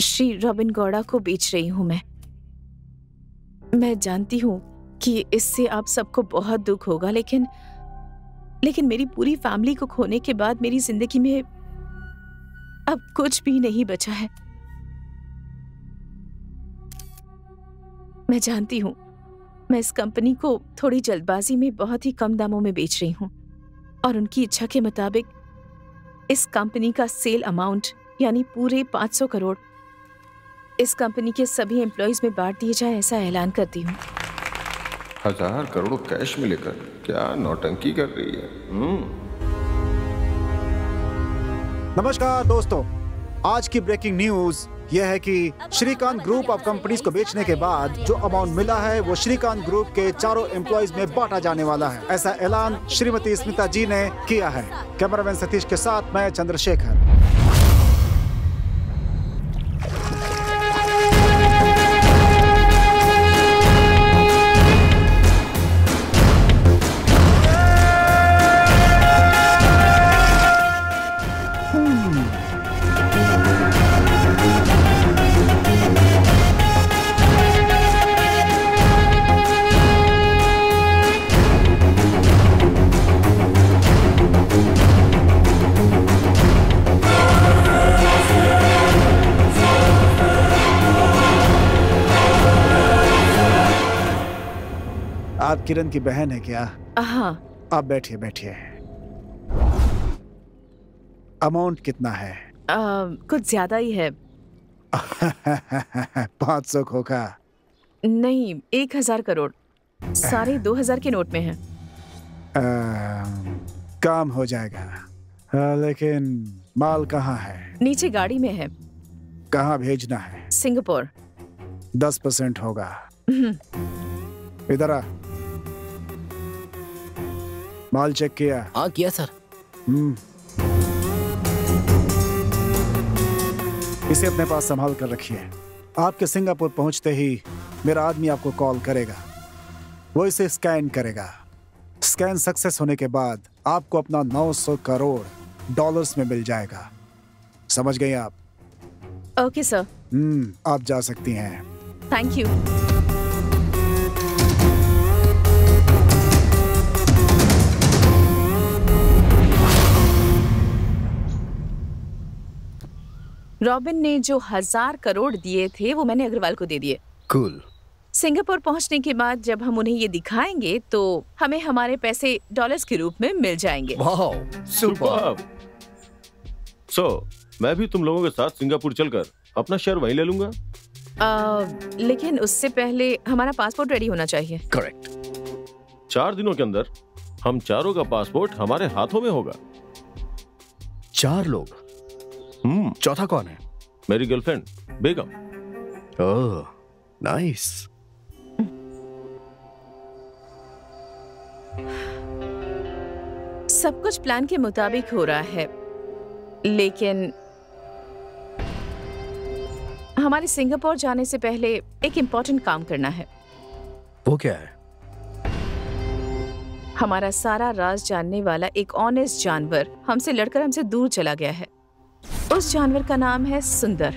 श्री रॉबिन गौड़ा को बेच रही हूं मैं जानती हूं कि इससे आप सबको बहुत दुख होगा, लेकिन मेरी पूरी फैमिली को खोने के बाद मेरी जिंदगी में अब कुछ भी नहीं बचा है। मैं जानती हूं मैं इस कंपनी को थोड़ी जल्दबाजी में बहुत ही कम दामों में बेच रही हूं, और उनकी इच्छा के मुताबिक इस कंपनी का सेल अमाउंट यानी पूरे 500 करोड़ इस कंपनी के सभी एम्प्लॉइज में बांट दिए जाए, ऐसा ऐलान करती हूँ। 1000 करोड़ कैश में लेकर क्या नौटंकी कर रही है? नमस्कार दोस्तों, आज की ब्रेकिंग न्यूज यह है कि श्रीकांत ग्रुप ऑफ कंपनीज को बेचने के बाद जो अमाउंट मिला है वो श्रीकांत ग्रुप के चारों एम्प्लॉइज में बांटा जाने वाला है। ऐसा ऐलान श्रीमती स्मिता जी ने किया है। कैमरामैन सतीश के साथ मैं चंद्रशेखर। आप किरण की बहन है क्या? हाँ। आप बैठिए बैठिए। अमाउंट कितना है? कुछ ज्यादा ही है। 500 खोखा? नहीं, 1000 करोड़। सारे 2000 के नोट में हैं। काम हो जाएगा, लेकिन माल कहाँ है? नीचे गाड़ी में है। कहाँ भेजना है? सिंगापुर। 10% होगा। इधर आ। माल चेक किया? हाँ किया सर। इसे अपने पास संभाल कर रखिए। आपके सिंगापुर पहुंचते ही मेरा आदमी आपको कॉल करेगा। वो इसे स्कैन करेगा। स्कैन सक्सेस होने के बाद आपको अपना 900 करोड़ डॉलर्स में मिल जाएगा। समझ गई आप? Okay sir. आप जा सकती हैं। Thank you. रॉबिन ने जो 1000 करोड़ दिए थे वो मैंने अग्रवाल को दे दिए। कूल। सिंगापुर पहुंचने के बाद जब हम उन्हें ये दिखाएंगे तो हमें हमारे पैसे डॉलर्स के रूप में मिल जाएंगे। Wow, super. सो मैं भी तुम लोगों के साथ सिंगापुर चलकर अपना शेयर वहीं ले लूंगा। लेकिन उससे पहले हमारा पासपोर्ट रेडी होना चाहिए। करेक्ट। 4 दिनों के अंदर हम चारों का पासपोर्ट हमारे हाथों में होगा। 4 लोग? चौथा कौन है? मेरी गर्लफ्रेंड बेगम। ओह, नाइस। सब कुछ प्लान के मुताबिक हो रहा है, लेकिन हमारे सिंगापुर जाने से पहले एक इम्पोर्टेंट काम करना है। वो क्या है? हमारा सारा राज जानने वाला एक ऑनेस्ट जानवर हमसे लड़कर हमसे दूर चला गया है। उस जानवर का नाम है सुंदर।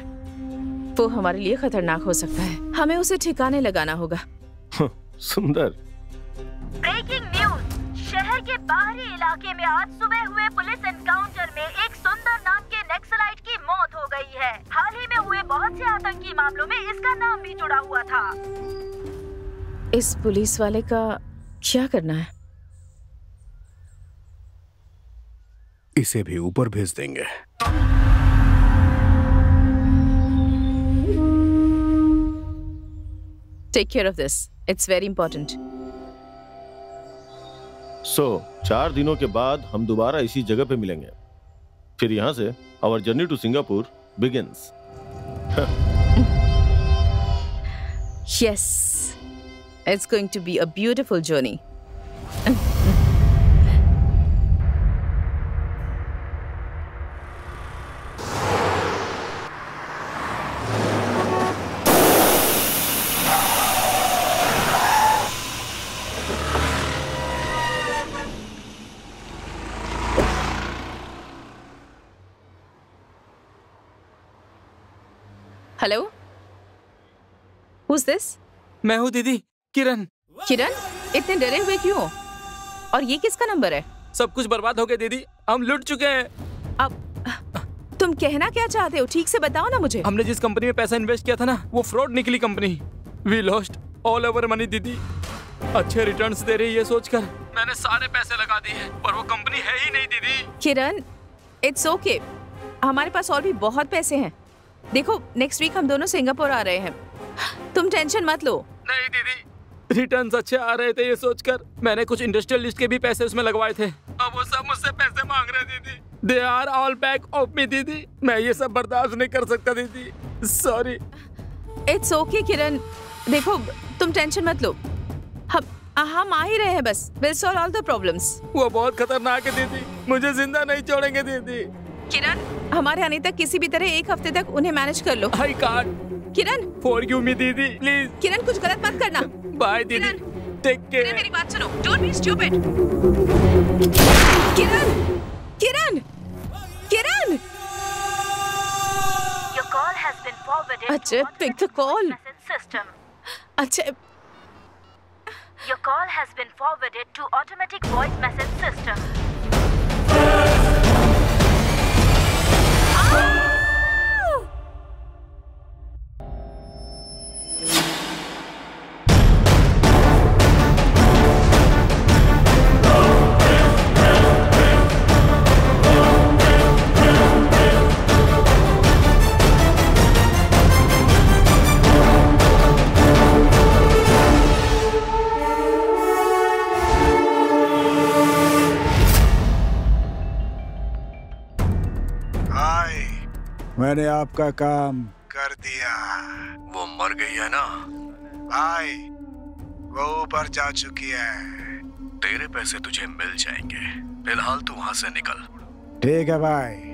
वो हमारे लिए खतरनाक हो सकता है। हमें उसे ठिकाने लगाना होगा। सुंदर। Breaking news. शहर के बाहरी इलाके में आज सुबह हुए पुलिस एनकाउंटर में एक सुंदर नाम के नक्सलाइट की मौत हो गई है। हाल ही में हुए बहुत से आतंकी मामलों में इसका नाम भी जुड़ा हुआ था। इस पुलिस वाले का क्या करना है? इसे भी ऊपर भेज देंगे। Take care of this. It's very important. So 4 दिनों के बाद हम दोबारा इसी जगह पे मिलेंगे। फिर यहाँ से our journey to Singapore begins. Yes, it's going to be a beautiful journey. Hello, Who's this? मैं हूँ दीदी, किरण। किरण, इतने डरे हुए क्यों? और ये किसका नंबर है? सब कुछ बर्बाद हो गया दीदी, हम लुट चुके हैं। अब तुम कहना क्या चाहते हो? ठीक से बताओ ना मुझे। हमने जिस कंपनी में पैसा इन्वेस्ट किया था ना, वो फ्रॉड निकली company. We lost all our money दीदी। अच्छे रिटर्न्स दे रही है सोचकर मैंने सारे पैसे लगा दिए, पर वो कंपनी है ही नहीं दीदी। किरण, इट्स ओके, हमारे पास और भी बहुत पैसे हैं। देखो, नेक्स्ट वीक हम दोनों सिंगापुर आ रहे हैं, तुम टेंशन मत लो। नहीं दीदी, रिटर्न्स अच्छे आ रहे थे ये सोचकर मैंने कुछ इंडस्ट्रियलिस्ट के भी पैसे उसमें लगवाए थे। अब वो सब मुझसे पैसे मांग रहे दीदी। They are all back off me दीदी। मैं ये सब बर्दाश्त नहीं कर सकता दीदी, सॉरी। इट्स ओके किरण, देखो तुम टेंशन मत लो, हम आ ही रहे हैं, बस will solve all the problems. वो बहुत खतरनाक है दीदी, मुझे जिंदा नहीं छोड़ेंगे दीदी। किरण, हमारे आने तक किसी भी तरह 1 हफ्ते तक उन्हें मैनेज कर लो। I can't. Kiran, forgive me दीदी, प्लीज। किरण, कुछ गलत मत करना। बाय दीदी, टेक केयर। मेरी बात सुनो, don't be stupid. Kiran, Kiran, Kiran. Your call has been forwarded अच्छा, पिक द कॉल। system. अच्छा, Your call has been forwarded to automatic voice message system. मैंने आपका काम कर दिया। वो मर गई है ना भाई, वो ऊपर जा चुकी है। तेरे पैसे तुझे मिल जाएंगे, फिलहाल तू वहां से निकल। ठीक है भाई।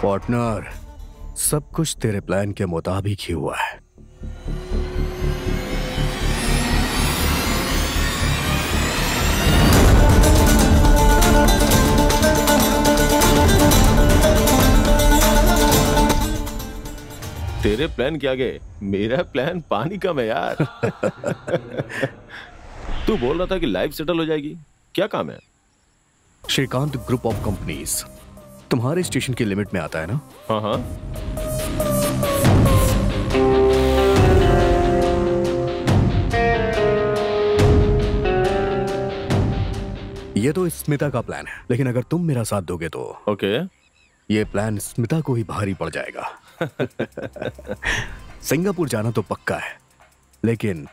पार्टनर, सब कुछ तेरे प्लान के मुताबिक ही हुआ है। तेरे प्लान के आगे मेरा प्लान पानी कम है यार। तू बोल रहा था कि लाइफ सेटल हो जाएगी, क्या काम है? श्रीकांत ग्रुप ऑफ कंपनीज तुम्हारे स्टेशन की लिमिट में आता है ना? हाँ हाँ। ये तो स्मिता का प्लान है, लेकिन अगर तुम मेरा साथ दोगे तो ओके। ये प्लान स्मिता को ही भारी पड़ जाएगा। सिंगापुर जाना तो पक्का है, लेकिन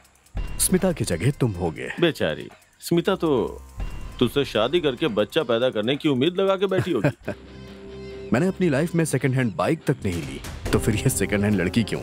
स्मिता की जगह तुम होगे। बेचारी स्मिता तो तुझसे शादी करके बच्चा पैदा करने की उम्मीद लगा के बैठी होगी। मैंने अपनी लाइफ में सेकंड हैंड बाइक तक नहीं ली, तो फिर ये सेकंड हैंड लड़की क्यों?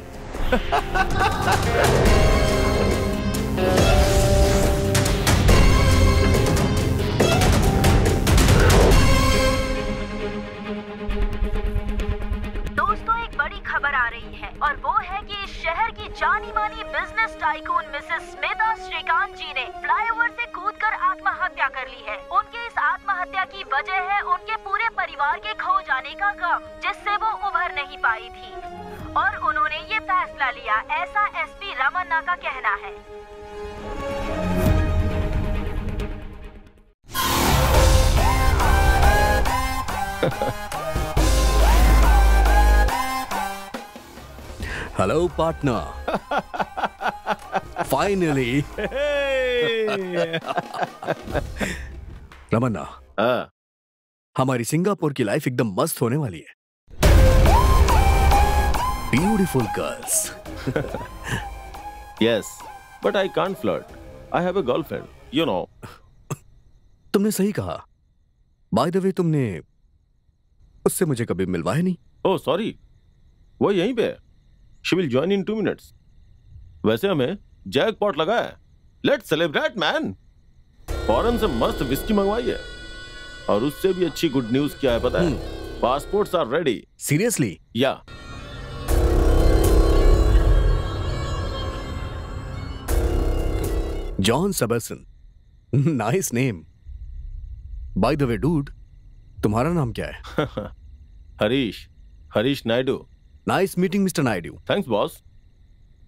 दोस्तों, एक बड़ी खबर आ रही है और वो है कि इस शहर की जानी मानी business tycoon Mrs Smita Shrikant ji ने फ्लाईओवर से कूदकर आत्महत्या कर ली है। उनके इस आत्महत्या की वजह है उनके पूरे परिवार के खो जाने का गम, जिससे वो उभर नहीं पाई थी और उन्होंने ये फैसला लिया, ऐसा एसपी रमन्ना का कहना है। Hello partner, finally. रमन्ना, हमारी सिंगापुर की लाइफ एकदम मस्त होने वाली है। Beautiful girls. Yes, but I can't flirt. I have a girlfriend, you know. तुमने सही कहा। बाय द वे, तुमने उससे मुझे कभी मिलवाया नहीं। ओह सॉरी, वो यहीं पे है। She will join in 2 minutes. वैसे हमें जैकपॉट लगा है। Let's celebrate, man. फॉरेन से मस्त विस्की मंगवाई है, और उससे भी अच्छी गुड न्यूज क्या है पता है? Passports are ready. Seriously? Yeah. John Sebastian, nice name. By the way dude, तुम्हारा नाम क्या है? Harish Naidu. Nice meeting mister Naidu. Thanks boss.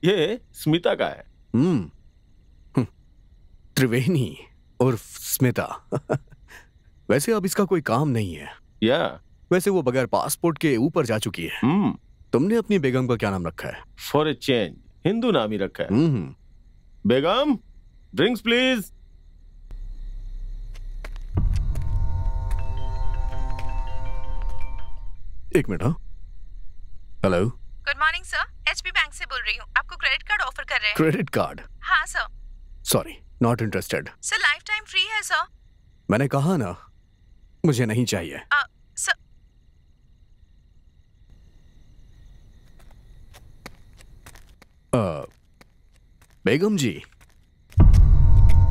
ये स्मिता का है। त्रिवेणी उर्फ स्मिता। वैसे अब इसका कोई काम नहीं है। या वैसे वो बगैर पासपोर्ट के ऊपर जा चुकी है। तुमने अपनी बेगम का क्या नाम रखा है? फॉर ए चेंज हिंदू नाम ही रखा है। बेगम, ड्रिंक्स प्लीज। एक मिनट। हाँ, hello. Good morning sir, HP bank से बोल रही हूँ। आपको क्रेडिट कार्ड ऑफर कर रहे हैं। Credit card? हाँ sir. Sorry, not interested. Sir lifetime free है सर। मैंने कहा ना, मुझे नहीं चाहिए। सर बेगम जी,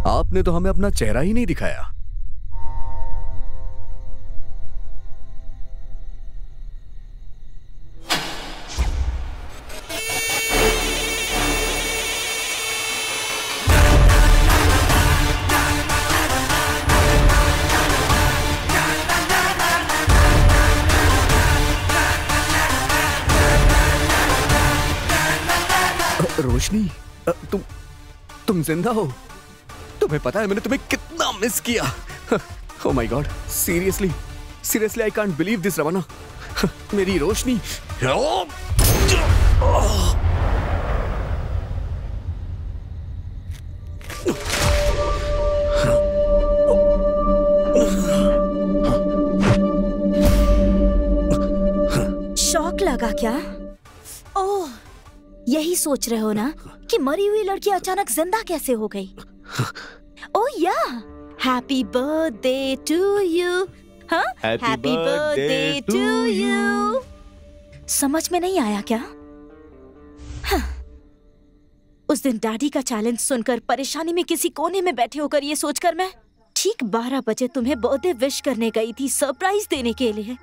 आपने तो हमें अपना चेहरा ही नहीं दिखाया। रोशनी, तुम जिंदा हो? तुम्हें पता है मैंने तुम्हें कितना मिस किया। Oh my god, seriously I can't believe this Ramanna. मेरी रोशनी। क्या? ओह, यही सोच रहे हो ना कि मरी हुई लड़की अचानक जिंदा कैसे हो गई? ओह या, हैप्पी बर्थडे टू यू। हाँ, हैप्पी बर्थडे टू यू। समझ में नहीं आया क्या? हाँ। उस दिन डैडी का चैलेंज सुनकर परेशानी में किसी कोने में बैठे होकर ये सोचकर मैं ठीक 12 बजे तुम्हें बर्थडे विश करने गई थी, सरप्राइज देने के लिए।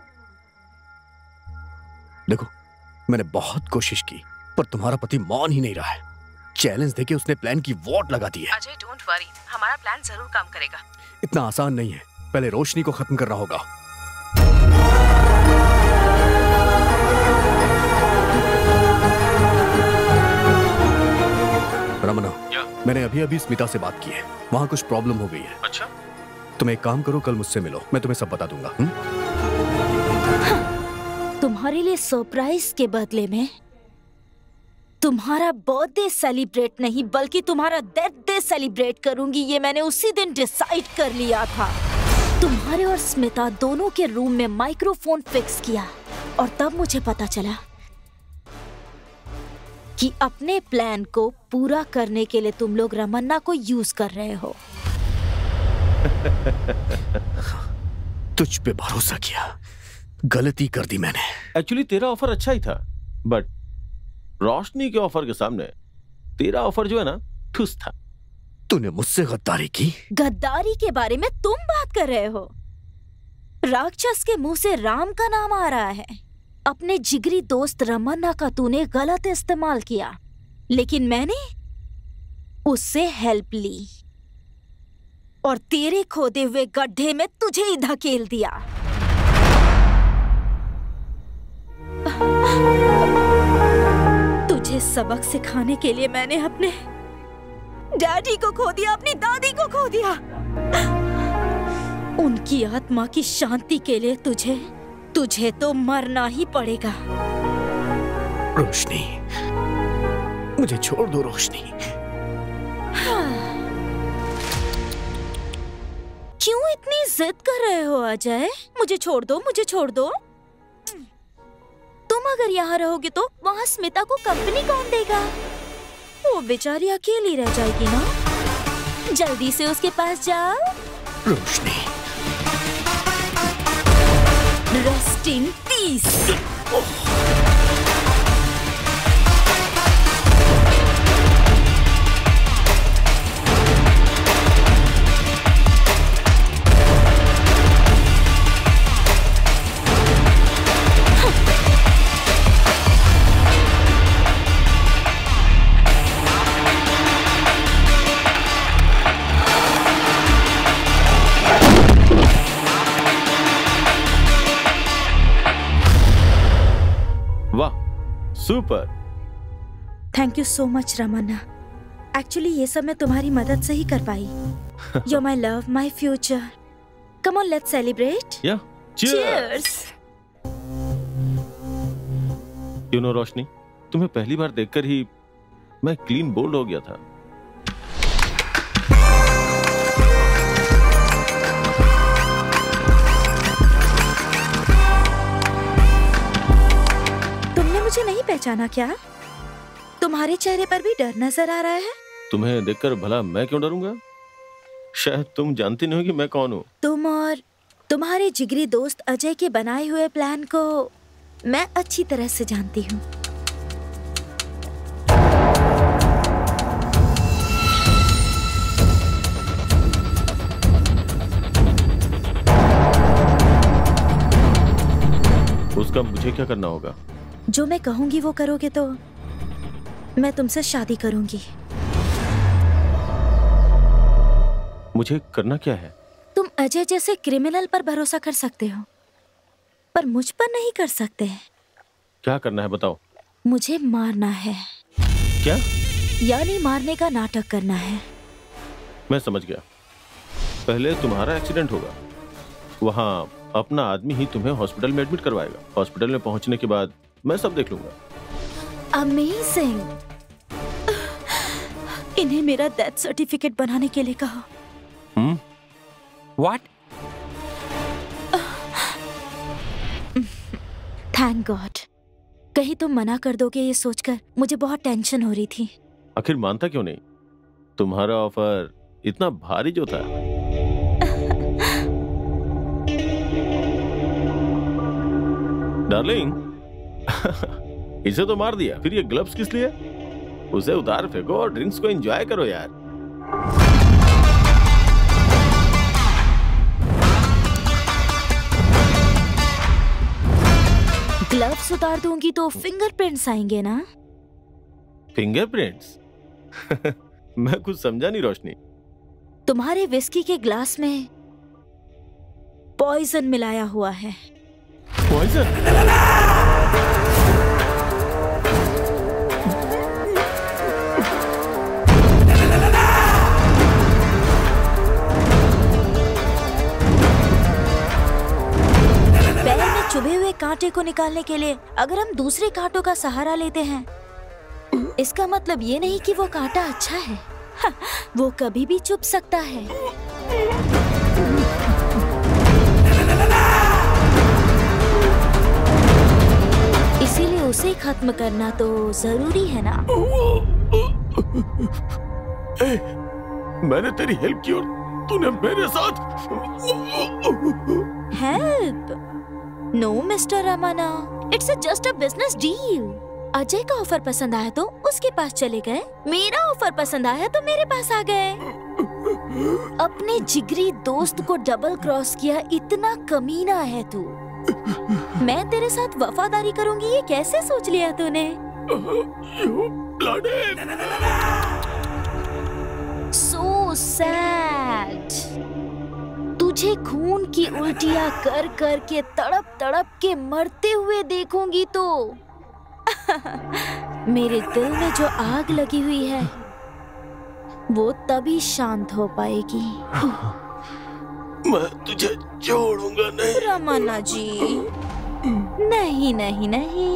देखो, मैंने बहुत कोशिश की पर तुम्हारा पति मान ही नहीं रहा है। चैलेंज देके उसने प्लान की वॉट लगा दी है। अजय डोंट वरी, हमारा प्लान जरूर काम करेगा। इतना आसान नहीं है, पहले रोशनी को खत्म करना होगा। रमना, मैंने अभी अभी स्मिता से बात की है, वहाँ कुछ प्रॉब्लम हो गई है। अच्छा, तुम एक काम करो, कल मुझसे मिलो, मैं तुम्हें सब बता दूंगा। तुम्हारे लिए सरप्राइज के बदले में तुम्हारा बर्थडे सेलिब्रेट नहीं बल्कि तुम्हारा डेथ डे सेलिब्रेट करूंगी, ये मैंने उसी दिन डिसाइड कर लिया था। तुम्हारे और स्मिता दोनों के रूम में माइक्रोफोन फिक्स किया और तब मुझे पता चला कि अपने प्लान को पूरा करने के लिए तुम लोग रमन्ना को यूज कर रहे हो। तुझ पे भरोसा किया, गलती कर दी मैंने। एक्चुअली तेरा ऑफर अच्छा ही था, बट रोशनी के ऑफर के सामने तेरा ऑफर जो है ना, ठुस था। तूने मुझसे गद्दारी की? गद्दारी के बारे में तुम बात कर रहे हो? राक्षस के मुंह से राम का नाम आ रहा है। अपने जिगरी दोस्त रमन्ना का तूने गलत इस्तेमाल किया, लेकिन मैंने उससे हेल्प ली और तेरे खोदे हुए गड्ढे में तुझे ही धकेल दिया। तुझे सबक सिखाने के लिए मैंने अपने डैडी को खो दिया, अपनी दादी को खो दिया। उनकी आत्मा की शांति के लिए तुझे तो मरना ही पड़ेगा। रोशनी, मुझे छोड़ दो रोशनी। क्यों इतनी जिद कर रहे हो अजय? मुझे छोड़ दो, मुझे छोड़ दो। तुम अगर यहाँ रहोगे तो वहाँ स्मिता को कंपनी कौन देगा? वो बेचारी अकेली रह जाएगी ना। जल्दी से उसके पास जाओ। Roshni, rest in peace. Super, thank you so much Ramanna. Actually ये सब मैं तुम्हारी मदद से ही कर पाई। You're my love, my future. Come on, let's celebrate. Yeah. Cheers. You know, रोशनी, तुम्हें पहली बार देखकर ही मैं क्लीन बोल्ड हो गया था। मुझे नहीं पहचाना क्या? तुम्हारे चेहरे पर भी डर नजर आ रहा है। तुम्हें देखकर भला मैं क्यों डरूंगा? शायद तुम जानती नहीं हो कि मैं कौन हूँ। तुम और तुम्हारे जिगरी दोस्त अजय के बनाए हुए प्लान को मैं अच्छी तरह से जानती हूँ। उसका मुझे क्या करना होगा? जो मैं कहूंगी वो करोगे तो मैं तुमसे शादी करूंगी। मुझे करना क्या है? तुम अजय जैसे क्रिमिनल पर भरोसा कर सकते हो, पर मुझ पर नहीं कर सकते। क्या करना है बताओ? मुझे मारना है। क्या? यानी मारने का नाटक करना है। मैं समझ गया। पहले तुम्हारा एक्सीडेंट होगा, वहाँ अपना आदमी ही तुम्हें हॉस्पिटल में एडमिट करवाएगा। हॉस्पिटल में पहुंचने के बाद मैं सब देख लूंगा। अमेजिंग। इन्हें मेरा डेथ सर्टिफिकेट बनाने के लिए कहा। What? Thank God. कहीं तुम मना कर दोगे ये सोचकर मुझे बहुत टेंशन हो रही थी। आखिर मानता क्यों नहीं? तुम्हारा ऑफर इतना भारी जो था। डार्लिंग, इसे तो मार दिया, फिर ये ग्लव्स किस लिए? उसे उतार फेंको और ड्रिंक्स को एंजॉय करो यार। ग्लव्स उतार दूंगी तो फिंगरप्रिंट्स आएंगे ना? फिंगरप्रिंट्स? मैं कुछ समझा नहीं रोशनी। तुम्हारे विस्की के ग्लास में पॉइजन मिलाया हुआ है। पॉइजन? पैर में चुभे हुए कांटे को निकालने के लिए अगर हम दूसरे कांटों का सहारा लेते हैं, इसका मतलब ये नहीं कि वो कांटा अच्छा है। वो कभी भी चुभ सकता है। इसीलिए उसे खत्म करना तो जरूरी है ना। मैंने तेरी हेल्प की और तूने मेरे साथ। Help? No mister Ramanna, it's just a business deal. Ajay का ऑफर पसंद आया तो उसके पास चले गए, मेरा ऑफर पसंद आया तो मेरे पास आ गए। अपने जिगरी दोस्त को डबल क्रॉस किया, इतना कमीना है तू। मैं तेरे साथ वफादारी करूंगी ये कैसे सोच लिया तूने? So sad। तुझे खून की उल्टियां कर कर के तड़प तड़प के मरते हुए देखूंगी तो मेरे दिल में जो आग लगी हुई है वो तभी शांत हो पाएगी। मैं तुझे छोड़ूंगा नहीं। रमन्ना जी, नहीं नहीं नहीं।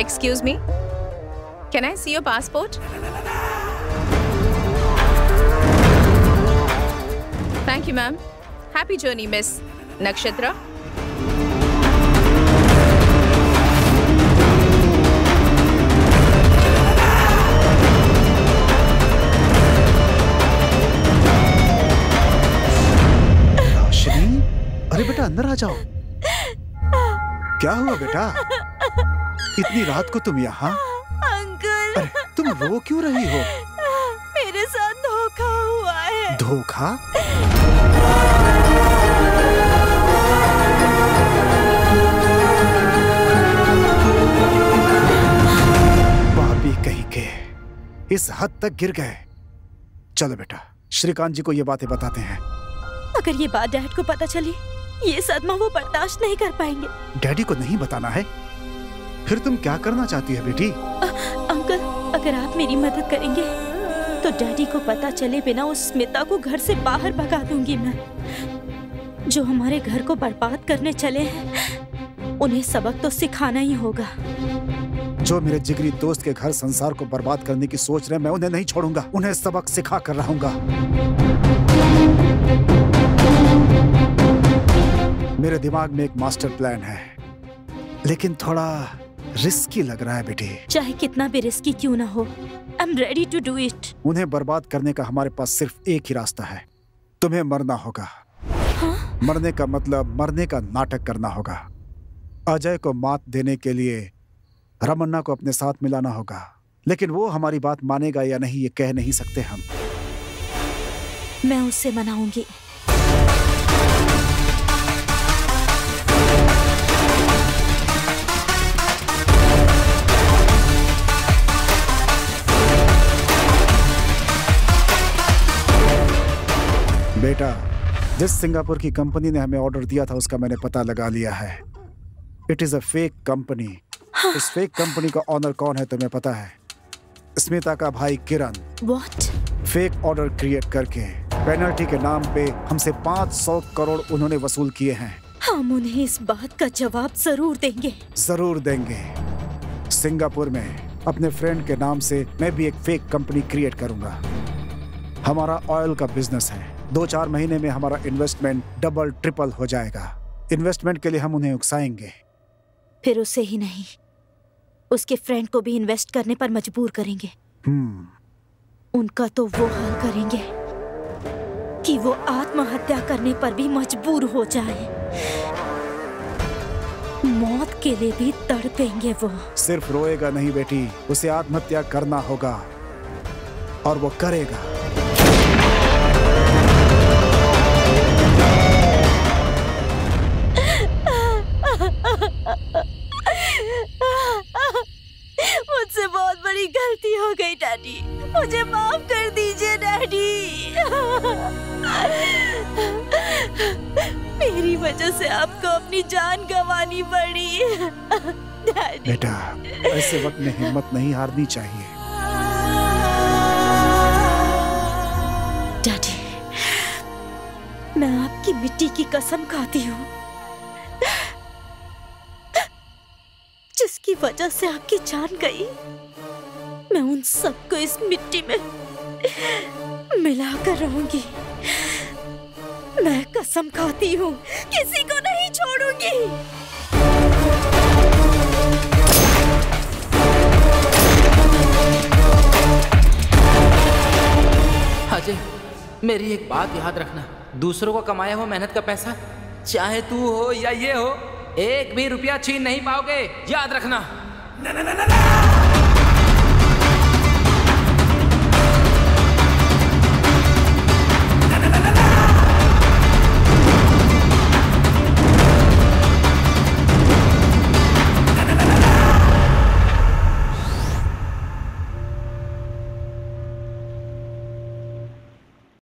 Excuse me, can I see your passport? Thank you, ma'am. Happy journey, Miss Nakshatra. रोशनी, अरे बेटा अंदर आ जाओ। क्या हुआ बेटा? इतनी रात को तुम यहाँ? अंकल, अरे तुम रो क्यों रही हो? मेरे साथ धोखा हुआ है। धोखा? पापी कहीं के, इस हद तक गिर गए। चलो बेटा, श्रीकांत जी को ये बातें बताते हैं। अगर ये बात डैड को पता चली, ये सदमा वो बर्दाश्त नहीं कर पाएंगे। डैडी को नहीं बताना है? फिर तुम क्या करना चाहती है बेटी? अंकल, अगर आप मेरी मदद करेंगे तो डैडी को पता चले बिना उस स्मिता को घर से बाहर भगा दूंगी मैं। जो हमारे घर को बर्बाद करने चले हैं, उन्हें सबक तो सिखाना ही होगा। जो मेरे जिगरी दोस्त के घर संसार को बर्बाद करने की सोच रहे हैं, मैं उन्हें नहीं छोड़ूंगा। उन्हें सबक सिखा कर रहूंगा। मेरे दिमाग में एक मास्टर प्लान है, लेकिन थोड़ा रिस्की लग रहा है बेटी। चाहे कितना भी रिस्की क्यों ना हो, I am ready to do it. उन्हें बर्बाद करने का हमारे पास सिर्फ एक ही रास्ता है। तुम्हें मरना होगा। हाँ? मरने का मतलब मरने का नाटक करना होगा। अजय को मात देने के लिए रमन्ना को अपने साथ मिलाना होगा, लेकिन वो हमारी बात मानेगा या नहीं ये कह नहीं सकते हम। मैं उससे मनाऊंगी। बेटा, जिस सिंगापुर की कंपनी ने हमें ऑर्डर दिया था उसका मैंने पता लगा लिया है। It is a fake company. इस फेक कंपनी का ऑनर कौन है तुम्हें पता है? स्मिता का भाई किरण। What? फेक ऑर्डर क्रिएट करके पेनल्टी के नाम पे हमसे 500 करोड़ उन्होंने वसूल किए हैं। हम उन्हें इस बात का जवाब जरूर देंगे। जरूर देंगे। सिंगापुर में अपने फ्रेंड के नाम से मैं भी एक फेक कंपनी क्रिएट करूंगा। हमारा ऑयल का बिजनेस है। 2-4 महीने में हमारा इन्वेस्टमेंट डबल ट्रिपल हो जाएगा। इन्वेस्टमेंट के लिए हम उन्हें उकसाएंगे। फिर उसे ही नहीं, उसके फ्रेंड को भी इन्वेस्ट करने पर मजबूर करेंगे। उनका तो वो हाल करेंगे कि वो आत्महत्या करने पर भी मजबूर हो जाए। मौत के लिए भी तड़पेंगे वो। सिर्फ रोएगा नहीं बेटी, उसे आत्महत्या करना होगा और वो करेगा। मुझसे बहुत बड़ी गलती हो गई डैडी, मुझे माफ कर दीजिए डैडी। मेरी वजह से आपको अपनी जान गंवानी पड़ी। डैडी। बेटा, ऐसे वक्त में हिम्मत नहीं हारनी चाहिए। डैडी, मैं आपकी मिट्टी की कसम खाती हूँ जिसकी वजह से आपकी जान गई। मैं उन सबको इस मिट्टी में मिलाकर रहूंगी। मैं कसम खाती हूँ, किसी को नहीं छोड़ूंगी। अजय, मेरी एक बात याद रखना, दूसरों को कमाया हुआ मेहनत का पैसा, चाहे तू हो या ये हो, एक भी रुपया छीन नहीं पाओगे, याद रखना।